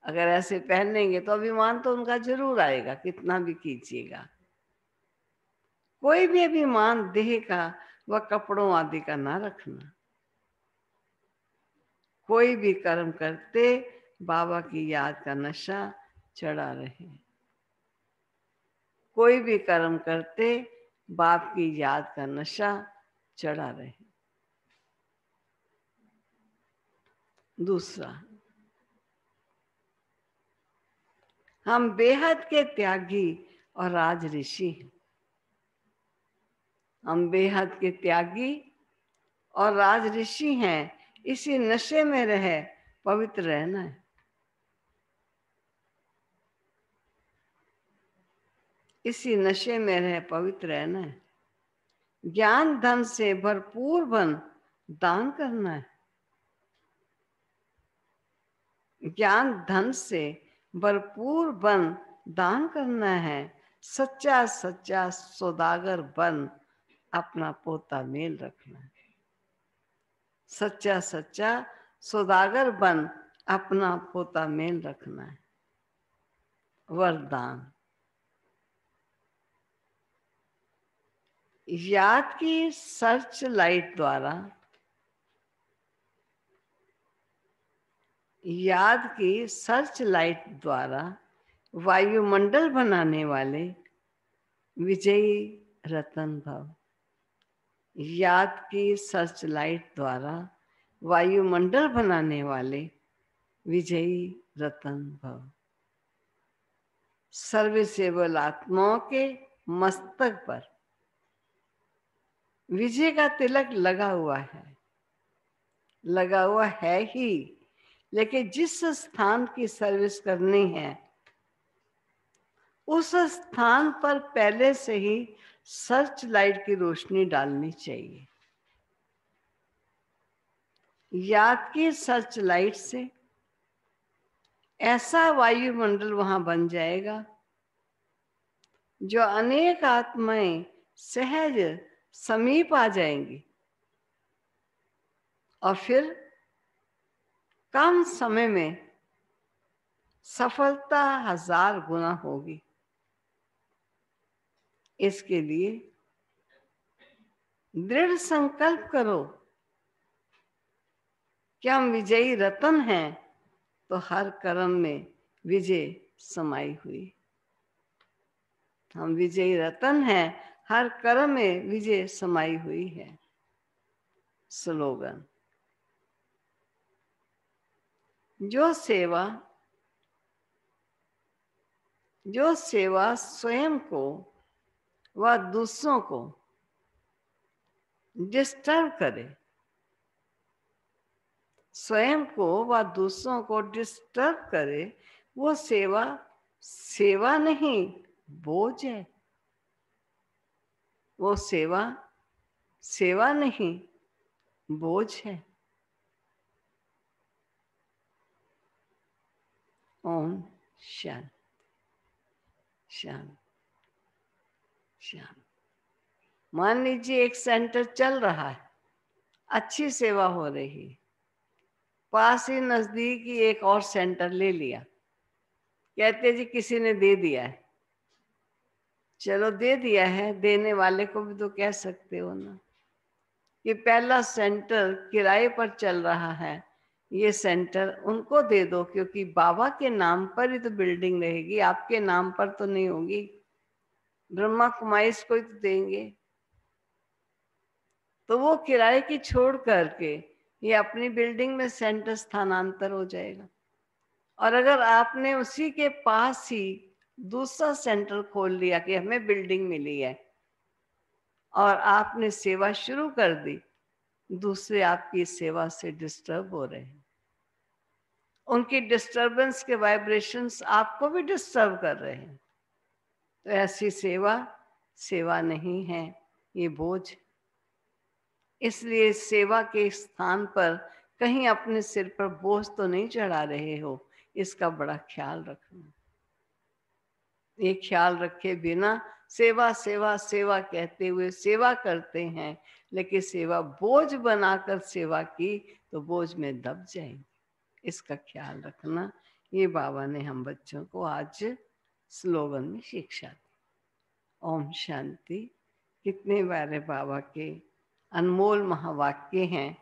अगर ऐसे पहनेंगे तो अभिमान तो उनका जरूर आएगा, कितना भी कीजिएगा। कोई भी अभिमान देह का व कपड़ों आदि का ना रखना। कोई भी कर्म करते बाबा की याद का नशा चढ़ा रहे। कोई भी कर्म करते बाप की याद का नशा चढ़ा रहे। दूसरा, हम बेहद के त्यागी और राज ऋषि हैं। हम बेहद के त्यागी और राज ऋषि हैं। इसी नशे में रहे पवित्र रहना है। इसी नशे में रहे पवित्र रहना है। ज्ञान धन से भरपूर बन दान करना है। ज्ञान धन से भरपूर बन दान करना है। सच्चा सच्चा सौदागर बन अपना पोता मेल रखना है। सच्चा सच्चा सौदागर बन अपना पोता मेल रखना है। वरदान, याद की सर्च लाइट द्वारा, याद की सर्च लाइट द्वारा वायुमंडल बनाने वाले विजयी रतन भव। याद की सर्च लाइट द्वारा वायुमंडल बनाने वाले विजयी रतन भव। सर्वसेवल आत्माओं के मस्तक पर विजय का तिलक लगा हुआ है, लगा हुआ है ही। लेकिन जिस स्थान की सर्विस करनी है उस स्थान पर पहले से ही सर्च लाइट की रोशनी डालनी चाहिए। याद की सर्च लाइट से ऐसा वायुमंडल वहां बन जाएगा जो अनेक आत्माएं सहज समीप आ जाएंगी और फिर कम समय में सफलता 1000 गुना होगी। इसके लिए दृढ़ संकल्प करो कि हम विजयी रतन हैं, तो हर कर्म में विजय समाई हुई। हम विजयी रतन हैं, हर कर्म में विजय समाई हुई है। स्लोगन, जो सेवा स्वयं को व दूसरों को डिस्टर्ब करे, स्वयं को व दूसरों को डिस्टर्ब करे, वो सेवा सेवा नहीं बोझ है। वो सेवा सेवा नहीं बोझ है। ओम शांति शांति शांति। मान लीजिए एक सेंटर चल रहा है, अच्छी सेवा हो रही, पास ही नजदीक ही एक और सेंटर ले लिया, कहते जी किसी ने दे दिया है, चलो दे दिया है, देने वाले को भी तो कह सकते हो ना कि पहला सेंटर किराए पर चल रहा है, ये सेंटर उनको दे दो, क्योंकि बाबा के नाम पर ही तो बिल्डिंग रहेगी, आपके नाम पर तो नहीं होगी। ब्रह्मा कुमारी को ही तो देंगे, तो वो किराए की छोड़ करके ये अपनी बिल्डिंग में सेंटर स्थानांतर हो जाएगा। और अगर आपने उसी के पास ही दूसरा सेंटर खोल लिया कि हमें बिल्डिंग मिली है और आपने सेवा शुरू कर दी, दूसरे आपकी सेवा से डिस्टर्ब हो रहे हैं, उनकी डिस्टरबेंस के वाइब्रेशंस आपको भी डिस्टर्ब कर रहे हैं, तो ऐसी सेवा सेवा नहीं है, ये बोझ। इसलिए सेवा के स्थान पर कहीं अपने सिर पर बोझ तो नहीं चढ़ा रहे हो, इसका बड़ा ख्याल रखना। ये ख्याल रखे बिना सेवा सेवा सेवा कहते हुए सेवा करते हैं, लेकिन सेवा बोझ बनाकर सेवा की तो बोझ में दब जाएंगे, इसका ख्याल रखना। ये बाबा ने हम बच्चों को आज स्लोगन में शिक्षा दी। ओम शांति। कितने बारे बाबा के अनमोल महावाक्य हैं,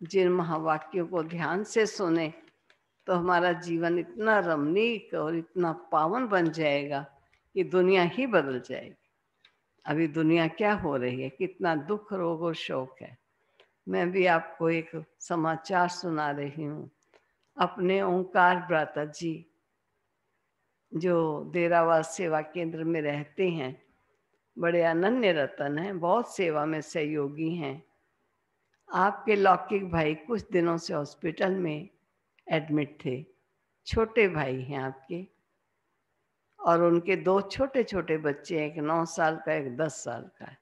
जिन महावाक्यों को ध्यान से सुने तो हमारा जीवन इतना रमणीक और इतना पावन बन जाएगा कि दुनिया ही बदल जाएगी। अभी दुनिया क्या हो रही है, कितना दुख रोग और शोक है। मैं भी आपको एक समाचार सुना रही हूँ। अपने ओंकार भ्राता जी जो देरावास सेवा केंद्र में रहते हैं, बड़े अनन्य रतन हैं, बहुत सेवा में सहयोगी हैं। आपके लौकिक भाई कुछ दिनों से हॉस्पिटल में एडमिट थे। छोटे भाई हैं आपके, और उनके दो छोटे छोटे बच्चे हैं, एक 9 साल का, एक 10 साल का है।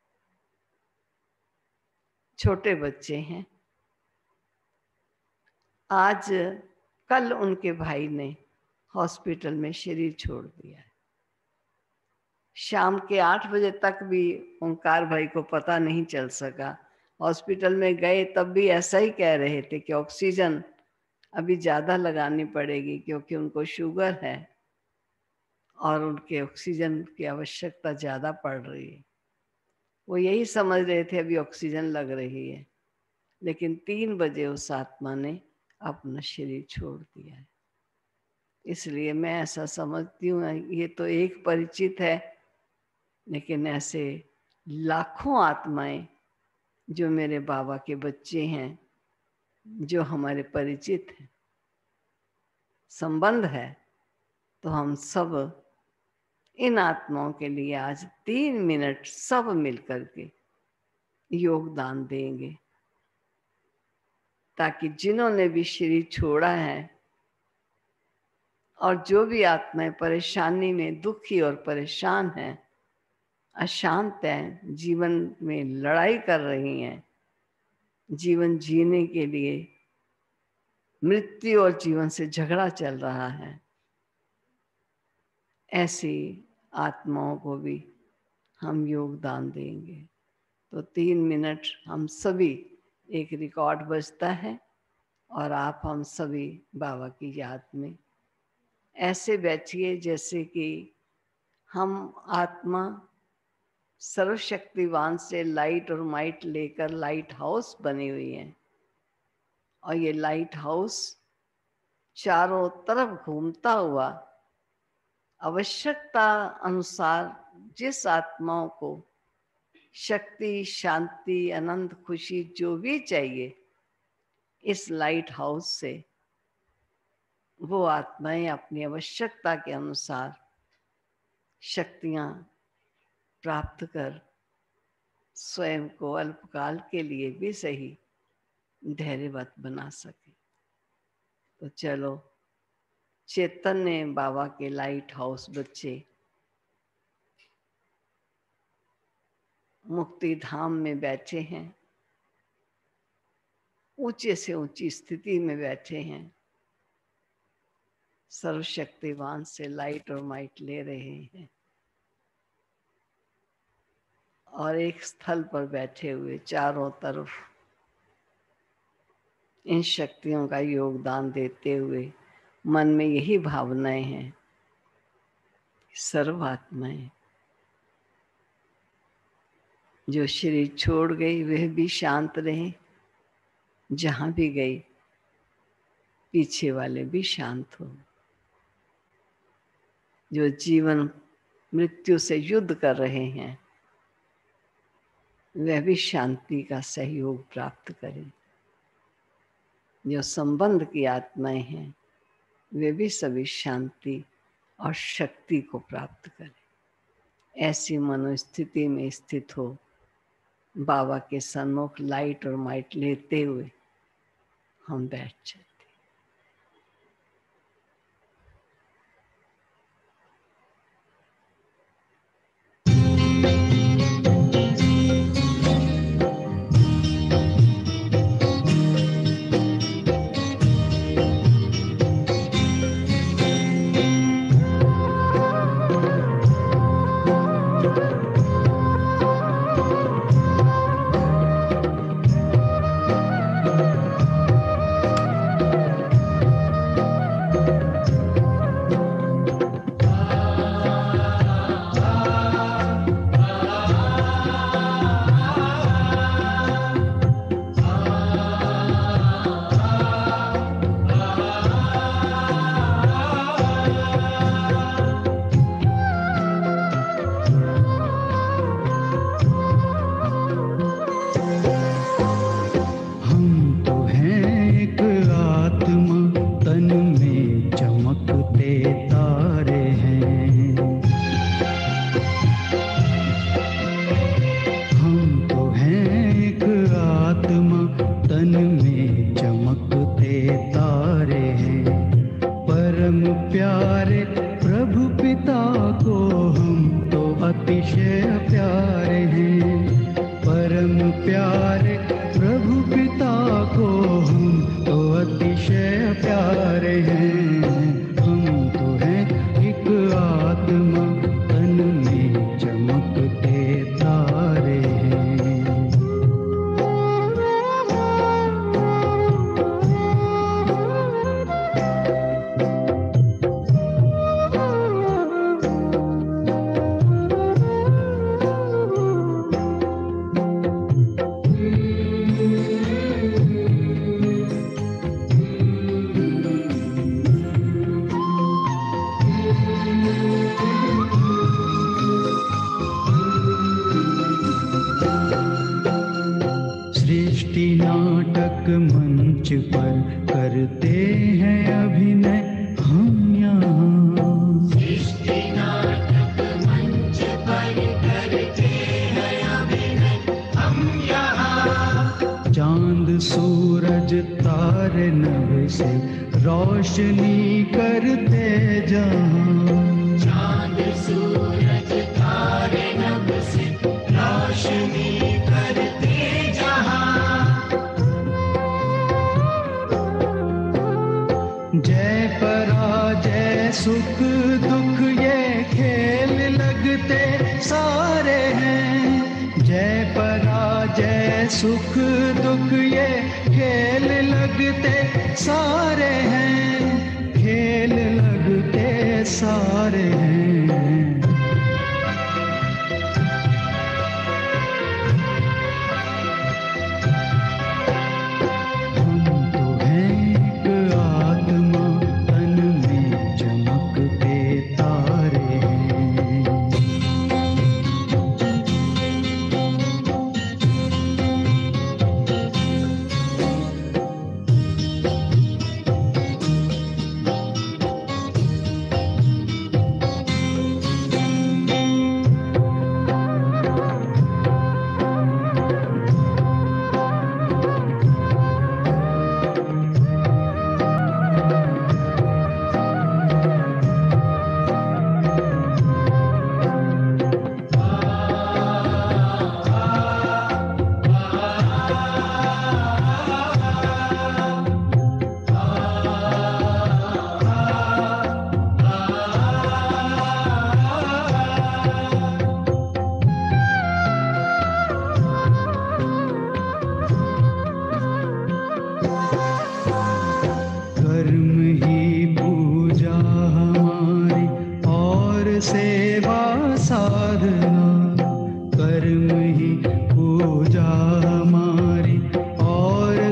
छोटे बच्चे हैं। आज कल उनके भाई ने हॉस्पिटल में शरीर छोड़ दिया है। शाम के 8 बजे तक भी ओंकार भाई को पता नहीं चल सका। हॉस्पिटल में गए तब भी ऐसा ही कह रहे थे कि ऑक्सीजन अभी ज़्यादा लगानी पड़ेगी, क्योंकि उनको शुगर है और उनके ऑक्सीजन की आवश्यकता ज़्यादा पड़ रही है। वो यही समझ रहे थे अभी ऑक्सीजन लग रही है, लेकिन 3 बजे उस आत्मा ने अपना शरीर छोड़ दिया है। इसलिए मैं ऐसा समझती हूँ, ये तो एक परिचित है, लेकिन ऐसे लाखों आत्माएं जो मेरे बाबा के बच्चे हैं, जो हमारे परिचित हैं, संबंध है, तो हम सब इन आत्माओं के लिए आज 3 मिनट सब मिलकर के योगदान देंगे, ताकि जिन्होंने भी शरीर छोड़ा है और जो भी आत्माएं परेशानी में दुखी और परेशान हैं, अशांत हैं, जीवन में लड़ाई कर रही हैं, जीवन जीने के लिए मृत्यु और जीवन से झगड़ा चल रहा है, ऐसी आत्माओं को भी हम योगदान देंगे। तो 3 मिनट हम सभी, एक रिकॉर्ड बजता है और आप हम सभी बाबा की याद में ऐसे बैठिए जैसे कि हम आत्मा सर्वशक्तिवान से लाइट और माइट लेकर लाइट हाउस बनी हुई है, और ये लाइट हाउस चारों तरफ घूमता हुआ आवश्यकता अनुसार जिस आत्माओं को शक्ति, शांति, आनंद, खुशी जो भी चाहिए, इस लाइट हाउस से वो आत्माएं अपनी आवश्यकता के अनुसार शक्तियां प्राप्त कर स्वयं को अल्पकाल के लिए भी सही धैर्यवत बना सके। तो चलो, चैतन्य बाबा के लाइट हाउस बच्चे मुक्ति धाम में बैठे हैं, ऊंचे से ऊंची स्थिति में बैठे हैं, सर्वशक्तिवान से लाइट और माइट ले रहे हैं, और एक स्थल पर बैठे हुए चारों तरफ इन शक्तियों का योगदान देते हुए मन में यही भावनाएं हैं, सर्व आत्माएं जो शरीर छोड़ गई वह भी शांत रहे, जहां भी गई पीछे वाले भी शांत हो। जो जीवन मृत्यु से युद्ध कर रहे हैं वह भी शांति का सहयोग प्राप्त करें। जो संबंध की आत्माएं हैं वे भी सभी शांति और शक्ति को प्राप्त करें। ऐसी मनोस्थिति में स्थित हो बाबा के सन्मुख लाइट और माइट लेते हुए हम बैठ जाते।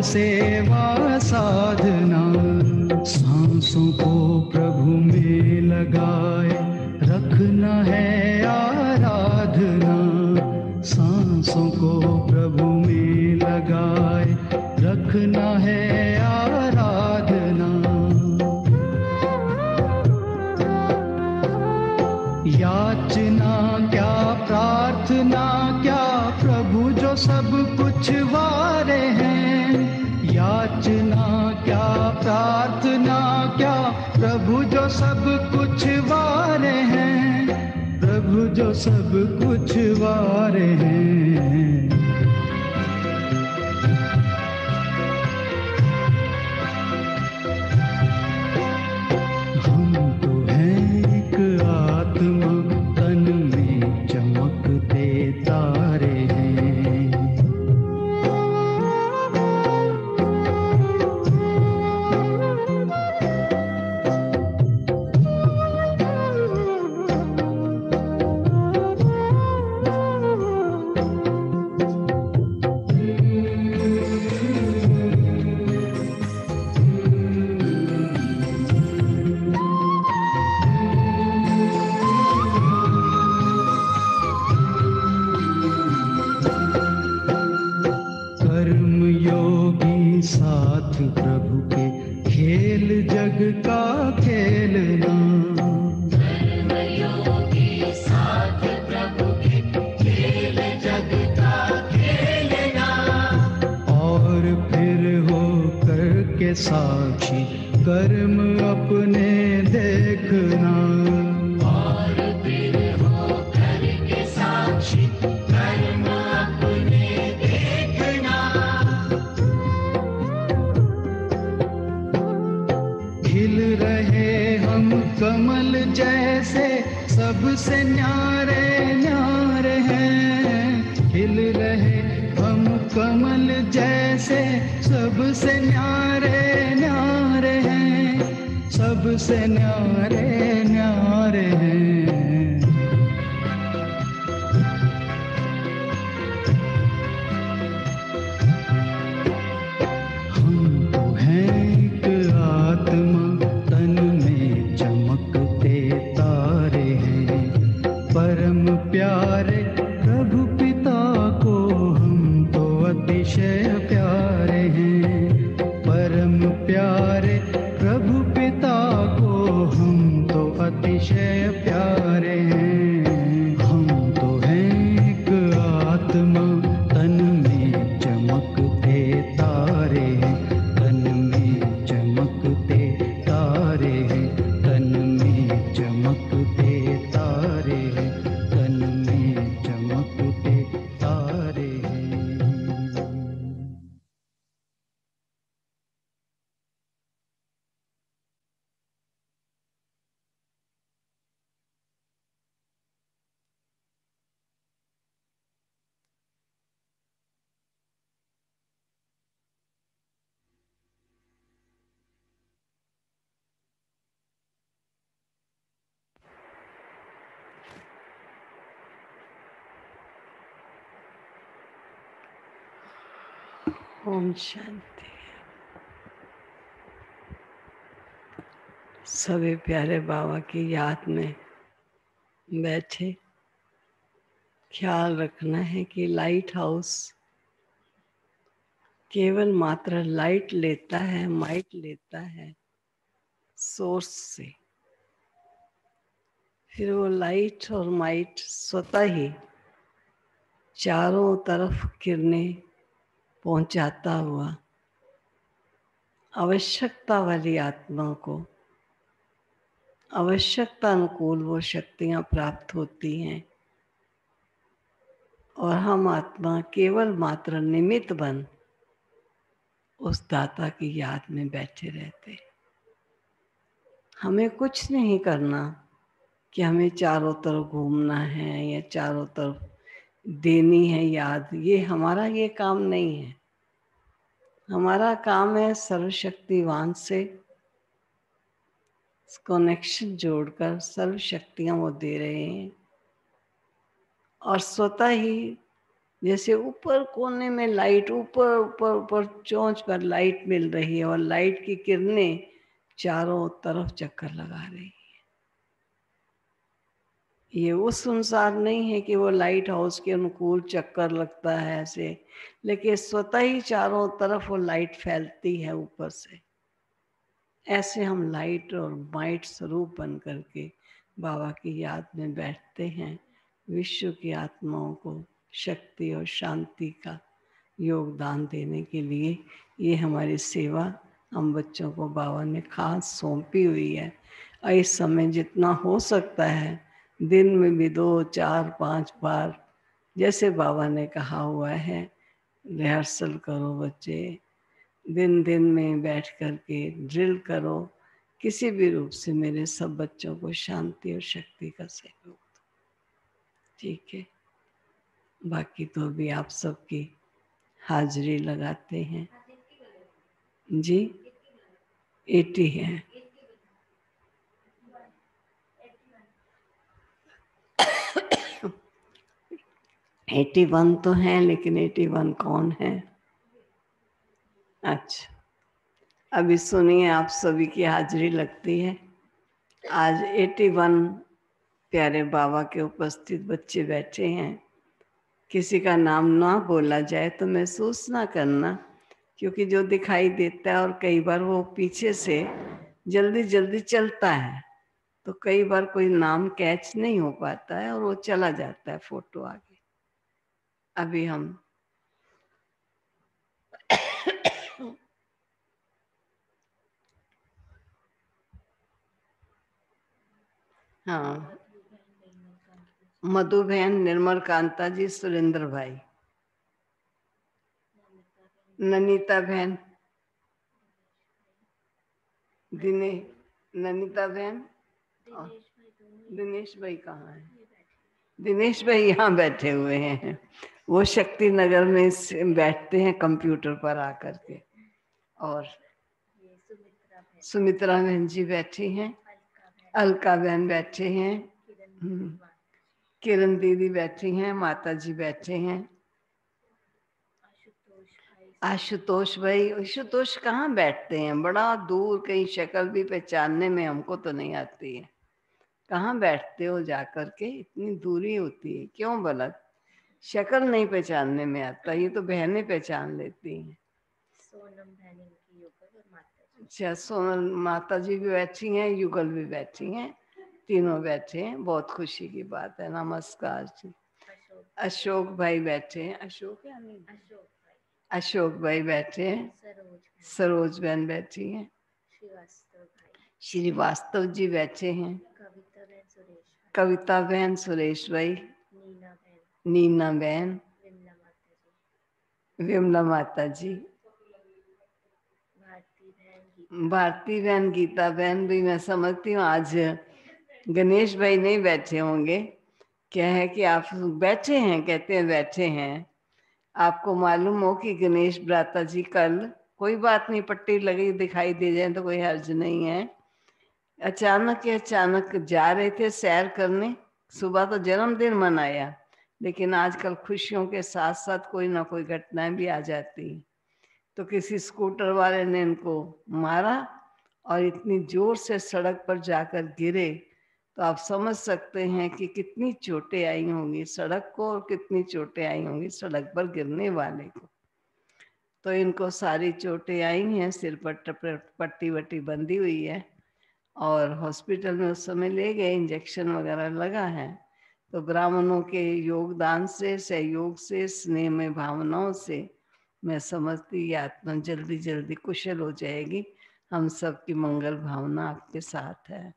सेवा साधना, सांसों को प्रभु में लगाए रखना है आराधना, सांसों को प्रभु में लगाए रखना है आराधना। याचना क्या प्रार्थना क्या प्रभु जो सब कुछ वारे हैं, याचना क्या प्रार्थना क्या प्रभु जो सब कुछ वारे हैं, प्रभु जो सब कुछ वारे हैं। हम तो हैं एक आत्मा, तन में चमकते तारे हैं। कर्मयोगी साथ प्रभु के, खेल जग का खेलना, कर्मयोगी साथ प्रभु के, खेल जग का खेलना। और फिर हो करके साक्षी कर्म अपने देखना, और फिर हो करके साक्षी कर्म अपने देखना। खिल रहे हम कमल जैसे सबसे न्यारे न्यारे हैं, खिल रहे हम कमल जैसे सबसे न्यारे न्यारे हैं, सबसे न्यारे न्यारे हैं। हम तो हैं एक आत्मा, तन में चमकते तारे हैं। परम प्यारे प्रभु पिता को हम तो अतिशय प्यारे हैं, परम प्यारे प्रभु पिता को हम तो अतिशय प्यारे हैं। हम तो हैं एक आत्मा, तन में चमकते तारे हैं, तन में चमकते तारे हैं, तन में चमकते तारे हैं, तन में चमकते तारे हैं। ओम शांति। सभी प्यारे बाबा की याद में बैठे, ख्याल रखना है कि लाइट हाउस केवल मात्र लाइट लेता है, माइट लेता है सोर्स से, फिर वो लाइट और माइट स्वतः ही चारों तरफ किरणें पहुंचाता हुआ आवश्यकता वाली आत्मा को आवश्यकता अनुकूल वो शक्तियां प्राप्त होती हैं, और हम आत्मा केवल मात्र निमित्त बन उस दाता की याद में बैठे रहते। हमें कुछ नहीं करना कि हमें चारों तरफ घूमना है या चारों तरफ देनी है याद, ये हमारा ये काम नहीं है। हमारा काम है सर्वशक्तिवान से कनेक्शन जोड़कर सर्व शक्तियां वो दे रहे हैं, और स्वतः ही जैसे ऊपर कोने में लाइट, ऊपर ऊपर ऊपर चोंच पर लाइट मिल रही है और लाइट की किरणें चारों तरफ चक्कर लगा रही है। ये उस संसार नहीं है कि वो लाइट हाउस के अनुकूल चक्कर लगता है ऐसे, लेकिन स्वतः ही चारों तरफ वो लाइट फैलती है ऊपर से। ऐसे हम लाइट और माइट स्वरूप बन करके बाबा की याद में बैठते हैं। विश्व की आत्माओं को शक्ति और शांति का योगदान देने के लिए ये हमारी सेवा हम बच्चों को बाबा ने खास सौंपी हुई है। और इस समय जितना हो सकता है दिन में भी 2, 4, 5 बार जैसे बाबा ने कहा हुआ है रिहर्सल करो बच्चे, दिन दिन में बैठ कर के ड्रिल करो, किसी भी रूप से मेरे सब बच्चों को शांति और शक्ति का सहयोग दो। ठीक है, बाकी तो भी आप सबकी हाजिरी लगाते हैं जी। 80 है। 81 तो हैं, लेकिन 81 कौन है? अच्छा, अभी सुनिए, आप सभी की हाजिरी लगती है। आज 81 प्यारे बाबा के उपस्थित बच्चे बैठे हैं। किसी का नाम ना बोला जाए तो महसूस ना करना, क्योंकि जो दिखाई देता है, और कई बार वो पीछे से जल्दी जल्दी चलता है तो कई बार कोई नाम कैच नहीं हो पाता है और वो चला जाता है फोटो आगे। अभी हम हाँ, मधु बहन, निर्मल कांता जी, सुरेंद्र भाई, ननीता बहन, ननीता बहन, दिनेश भाई कहाँ है? दिनेश भाई यहाँ बैठे हुए हैं। वो शक्ति नगर में बैठते हैं कंप्यूटर पर आकर के। और सुमित्रा बहन जी बैठी हैं, अलका बहन बैठे हैं, किरण दीदी बैठी हैं, माता जी बैठे हैं, आशुतोष भाई। आशुतोष कहाँ बैठते हैं? बड़ा दूर, कहीं शक्ल भी पहचानने में हमको तो नहीं आती है। कहाँ बैठते हो जाकर के? इतनी दूरी होती है क्यों भला? शक्ल नहीं पहचानने में आता, ये तो बहनें पहचान लेती हैं। सोनम बहन की युगल और माता जी। अच्छा, सोनम माता जी भी बैठी हैं, युगल भी बैठी हैं, तीनों बैठे हैं। बहुत खुशी की बात है। नमस्कार जी। अशोक भाई बैठे हैं। अशोक या नहीं? अशोक भाई बैठे हैं, सरोज बहन बैठी हैं, श्रीवास्तव जी बैठे हैं, कविता बहन, सुरेश भाई, नीना बहन, विमला माता जी, भारती बहन, गीता बहन भी। मैं समझती हूँ आज गणेश भाई नहीं बैठे होंगे। क्या है कि आप बैठे हैं, कहते हैं बैठे हैं। आपको मालूम हो कि गणेश भ्राता जी कल, कोई बात नहीं, पट्टी लगी दिखाई दे जाए तो कोई हर्ज नहीं है, अचानक जा रहे थे सैर करने। सुबह तो जन्मदिन मनाया, लेकिन आजकल खुशियों के साथ साथ कोई ना कोई घटनाएं भी आ जाती। तो किसी स्कूटर वाले ने इनको मारा और इतनी जोर से सड़क पर जाकर गिरे, तो आप समझ सकते हैं कि कितनी चोटें आई होंगी सड़क को और कितनी चोटें आई होंगी सड़क पर गिरने वाले को। तो इनको सारी चोटें आई हैं, सिर पर पट्टी वट्टी बंधी हुई है और हॉस्पिटल में उस समय ले गए, इंजेक्शन वगैरह लगा है। तो ब्राह्मणों के योगदान से, सहयोग से, स्नेह में भावनाओं से मैं समझती आत्मा जल्दी जल्दी कुशल हो जाएगी। हम सबकी मंगल भावना आपके साथ है।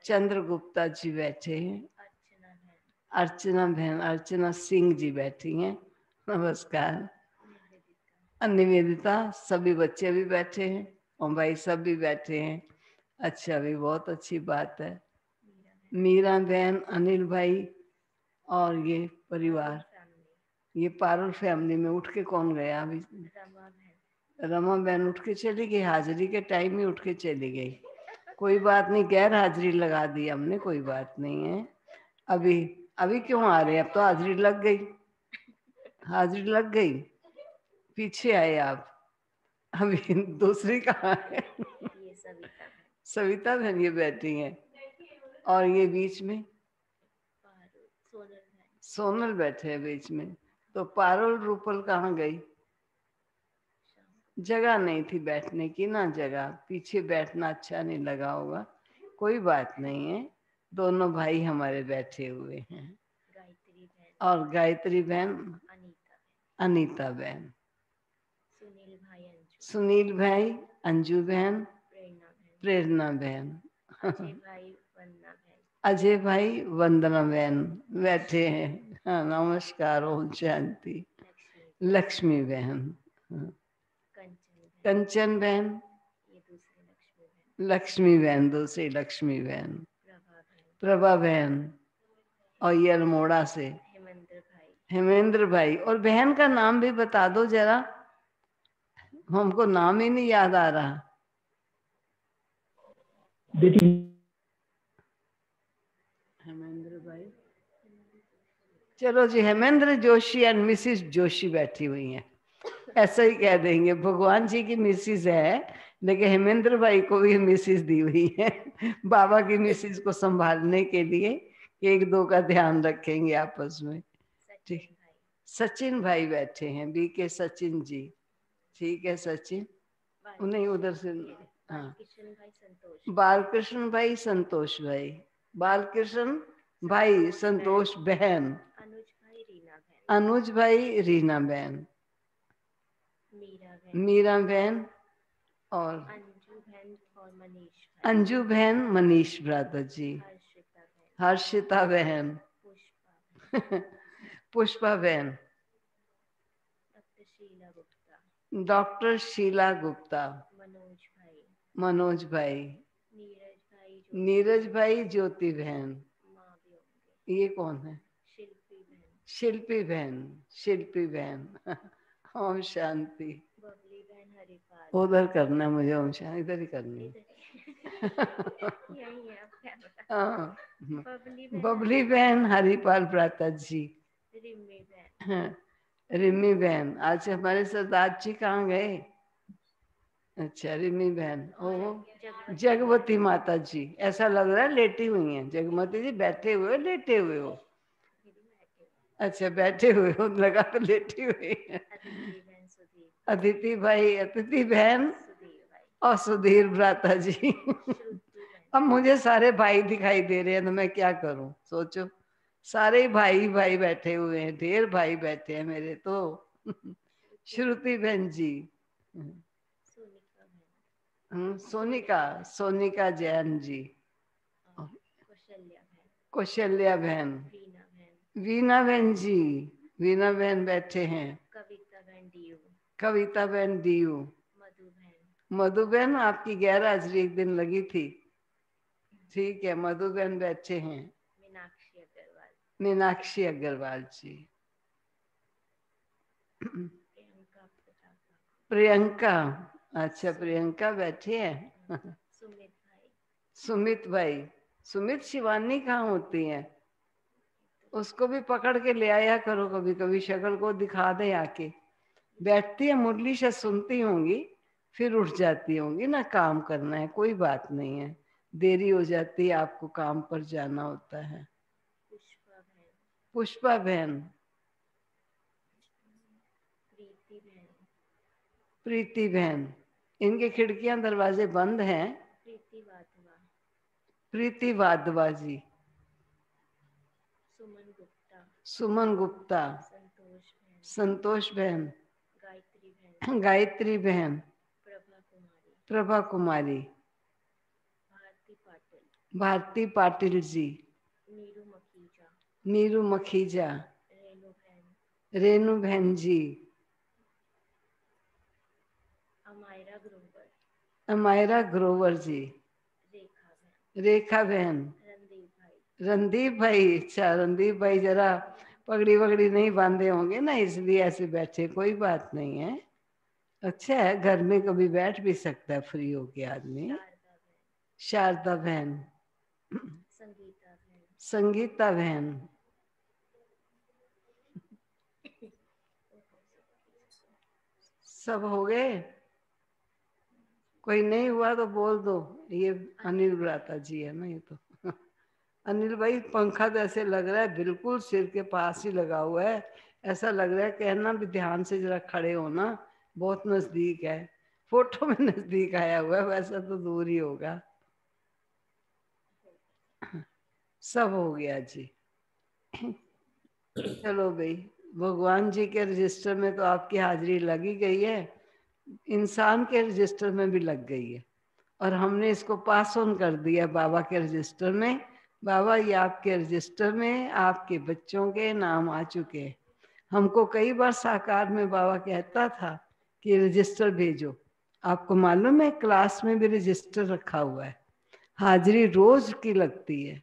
चंद्रगुप्ता जी बैठे हैं, अर्चना बहन, अर्चना सिंह जी बैठी हैं, नमस्कार। निवेदिता, सभी बच्चे भी बैठे हैं और भाई सब भी बैठे हैं। अच्छा, भी बहुत अच्छी बात है। मीरा बहन, अनिल भाई और ये परिवार, ये पारुल फैमिली में उठ के कौन गया अभी? रमा बहन उठ के चली गई, हाजिरी के टाइम ही उठ के चली गई। कोई बात नहीं, गैर हाजिरी लगा दी हमने, कोई बात नहीं है। अभी अभी क्यों आ रहे हैं? अब तो हाजिरी लग गई, हाजिरी लग गई। पीछे आए आप। अभी दूसरी कहाँ है? ये सविता है, सविता बहन ये बैठी हैं, और ये बीच में पारुल, सोनल है, सोनल बैठे हैं बीच में। तो पारुल रूपल कहाँ गई? शाम जगह नहीं थी बैठने की ना, जगह पीछे बैठना अच्छा नहीं लगा होगा। कोई बात नहीं है, दोनों भाई हमारे बैठे हुए हैं। गायत्री बहन, और गायत्री बहन, अनीता बहन, अनीता बहन, सुनील भाई, अंजू, सुनील भाई, अंजू बहन, प्रेरणा बहन, प्रेरणा बहन, अजय भाई, वंदना बहन, अजय भाई, वंदना बहन बैठे हैं। हाँ, नमस्कार, ओम शांति। लक्ष्मी, लक्ष्मी बहन, हाँ, कंचन बहन, कंचन बहन, ये दूसरी लक्ष्मी बहन, लक्ष्मी बहन, दूसरी लक्ष्मी बहन, प्रभा बहन, प्रभा बहन, और ये अल्मोड़ा से हेमेंद्र भाई, हेमेंद्र भाई। और बहन का नाम भी बता दो जरा, हमको नाम ही नहीं याद आ रहा। हेमेंद्र भाई, चलो जी, हेमेंद्र जोशी एंड मिसिस जोशी बैठी हुई हैं, ऐसा ही कह देंगे। भगवान जी की मिसिस है, लेकिन हेमेंद्र भाई को भी मिसिस दी हुई है, बाबा की मिसिस को संभालने के लिए। एक दो का ध्यान रखेंगे आपस में। सचिन ठीक, भाई, सचिन भाई बैठे हैं, बी के सचिन जी। ठीक है सचिन, उन्हें उधर से, हाँ, बालकृष्ण भाई, संतोष, बालकृष्ण भाई, संतोष भाई, बालकृष्ण भाई, संतोष बहन, अनुज भाई, रीना बहन, अनुज भाई, रीना बहन, मीरा बहन, मीरा बहन, और अंजू बहन और मनीष भाई, अंजू बहन, मनीष भ्राता जी, हर्षिता बहन, हर्षिता बहन, पुष्पा बहन, पुष्पा बहन, डॉक्टर शीला गुप्ता, डॉक्टर शीला गुप्ता, मनोज भाई, मनोज भाई, नीरज भाई, नीरज भाई, ज्योति बहन। माँ भी होंगे, ये कौन है? शिल्पी बहन, शिल्पी बहन, शिल्पी बहन। ओम शांति। बबली बहन, हरिपाल, उधर करना है मुझे, ओम शांति इधर ही करनी है। इधर यही है, अब क्या बता, हाँ, बबली बहन, बबली बहन, हरिपाल भ्राता जी, रिम्मी बहन, हाँ, रिमी बहन। आज हमारे सरदार जी कहाँ गए? अच्छा, रिमी बहन, ओ जगवती माता जी। ऐसा लग रहा है लेटी हुई हैं जगमती जी, बैठे हुए हो, लेटे हुए हो? अच्छा, बैठे हुए हो, लगा तो लेटी हुई है। अदिति बहन, सुधीर, अदिति भाई, अदिति बहन, सुधीर भाई, और सुधीर भ्राता जी। श्रुति बहन, अब मुझे सारे भाई दिखाई दे रहे हैं, तो मैं क्या करूं? सोचो, सारे भाई भाई बैठे हुए हैं, ढेर भाई बैठे हैं मेरे तो। श्रुति बहन जी, सोनिका बहन, सोनिका, सोनिका जैन जी, और कौशल्या बहन, कौशल्या बहन, वीना बहन, वीना बहन जी, वीना बहन बैठे हैं, कविता बहन, डीयू, कविता बहन डीयू, मधु बहन, मधु बहन आपकी गैर हाजिरी एक दिन लगी थी। ठीक है, मधु बहन बैठे हैं, मीनाक्षी अग्रवाल, मीनाक्षी अग्रवाल जी, प्रियंका पटाखा, प्रियंका, अच्छा प्रियंका बैठी है। सुमित भाई, सुमित भाई, सुमित शिवानी कहाँ होती हैं? उसको भी पकड़ के ले आया करो, कभी कभी शक्ल को दिखा दे आके। बैठती है, मुरली शायद सुनती होंगी, फिर उठ जाती होंगी ना, काम करना है, कोई बात नहीं है, देरी हो जाती है, आपको काम पर जाना होता है। पुष्पा बहन, पुष्पा बहन, प्रीति बहन, प्रीति बहन, इनके खिड़कियां दरवाजे बंद हैं। प्रीति वाधवा, प्रीति वाधवा जी, सुमन गुप्ता, सुमन गुप्ता, संतोष बहन, संतोष बहन, गायत्री बहन, गायत्री बहन, प्रभा कुमारी, प्रभा कुमारी, भारती पाटिल, भारती पाटिल जी, नीरू मखीजा, नीरू मखीजा, रेणु बहन, रेणु बहन जी, अमायरा ग्रोवर, अमायरा ग्रोवर जी, रेखा बहन, रेखा बहन, रणदीप भाई, रणदीप भाई। अच्छा, रणदीप भाई जरा पगड़ी वगड़ी नहीं बांधे होंगे ना, इसलिए ऐसे बैठे, कोई बात नहीं है। अच्छा है, घर में कभी बैठ भी सकता है फ्री होके आदमी। शारदा बहन, शारदा बहन, संगीता बहन, संगीता बहन, सब हो गए? कोई नहीं हुआ तो बोल दो। ये अनिल बुलाता जी है ना, ये तो अनिल भाई पंखा तो ऐसे लग रहा है बिल्कुल सिर के पास ही लगा हुआ है। ऐसा लग रहा है, कहना भी ध्यान से जरा खड़े हो ना, बहुत नजदीक है। फोटो में नजदीक आया हुआ है, वैसा तो दूर ही होगा। सब हो गया जी। चलो भाई, भगवान जी के रजिस्टर में तो आपकी हाजिरी लगी गई है, इंसान के रजिस्टर में भी लग गई है, और हमने इसको पास ऑन कर दिया बाबा के रजिस्टर में। बाबा ये आपके रजिस्टर में आपके बच्चों के नाम आ चुके हैं। हमको कई बार साकार में बाबा कहता था कि रजिस्टर भेजो। आपको मालूम है क्लास में भी रजिस्टर रखा हुआ है, हाजिरी रोज की लगती है।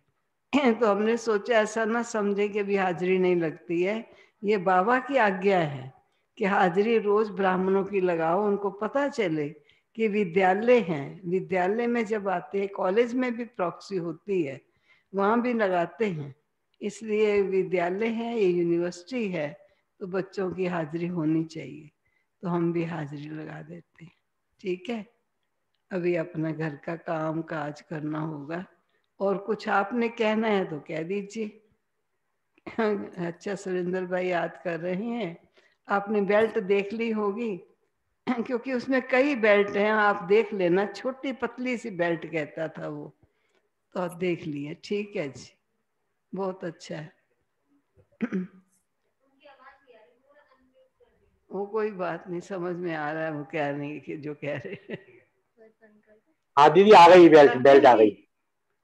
तो हमने सोचा ऐसा ना समझे कि भी हाजिरी नहीं लगती है, ये बाबा की आज्ञा है कि हाजिरी रोज ब्राह्मणों की लगाओ, उनको पता चले कि विद्यालय हैं। विद्यालय में जब आते हैं, कॉलेज में भी प्रॉक्सी होती है, वहाँ भी लगाते हैं। इसलिए विद्यालय है, ये यूनिवर्सिटी है, तो बच्चों की हाजिरी होनी चाहिए, तो हम भी हाजिरी लगा देते हैं। ठीक है, अभी अपना घर का काम काज करना होगा, और कुछ आपने कहना है तो कह दीजिए। अच्छा, सुरेंद्र भाई याद कर रहे हैं, आपने बेल्ट देख ली होगी, क्योंकि उसमें कई बेल्ट हैं, आप देख लेना, छोटी पतली सी बेल्ट कहता था वो, तो आप देख लिए। ठीक है जी, बहुत अच्छा है। वो कोई बात नहीं, समझ में आ रहा है वो क्या नहीं कि जो कह रहे हैं। हाँ दीदी आ गई, बेल्ट बेल्ट आ गई।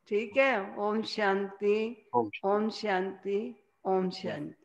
ठीक है, ओम शांति, ओम ओम शांति, ओम शांति।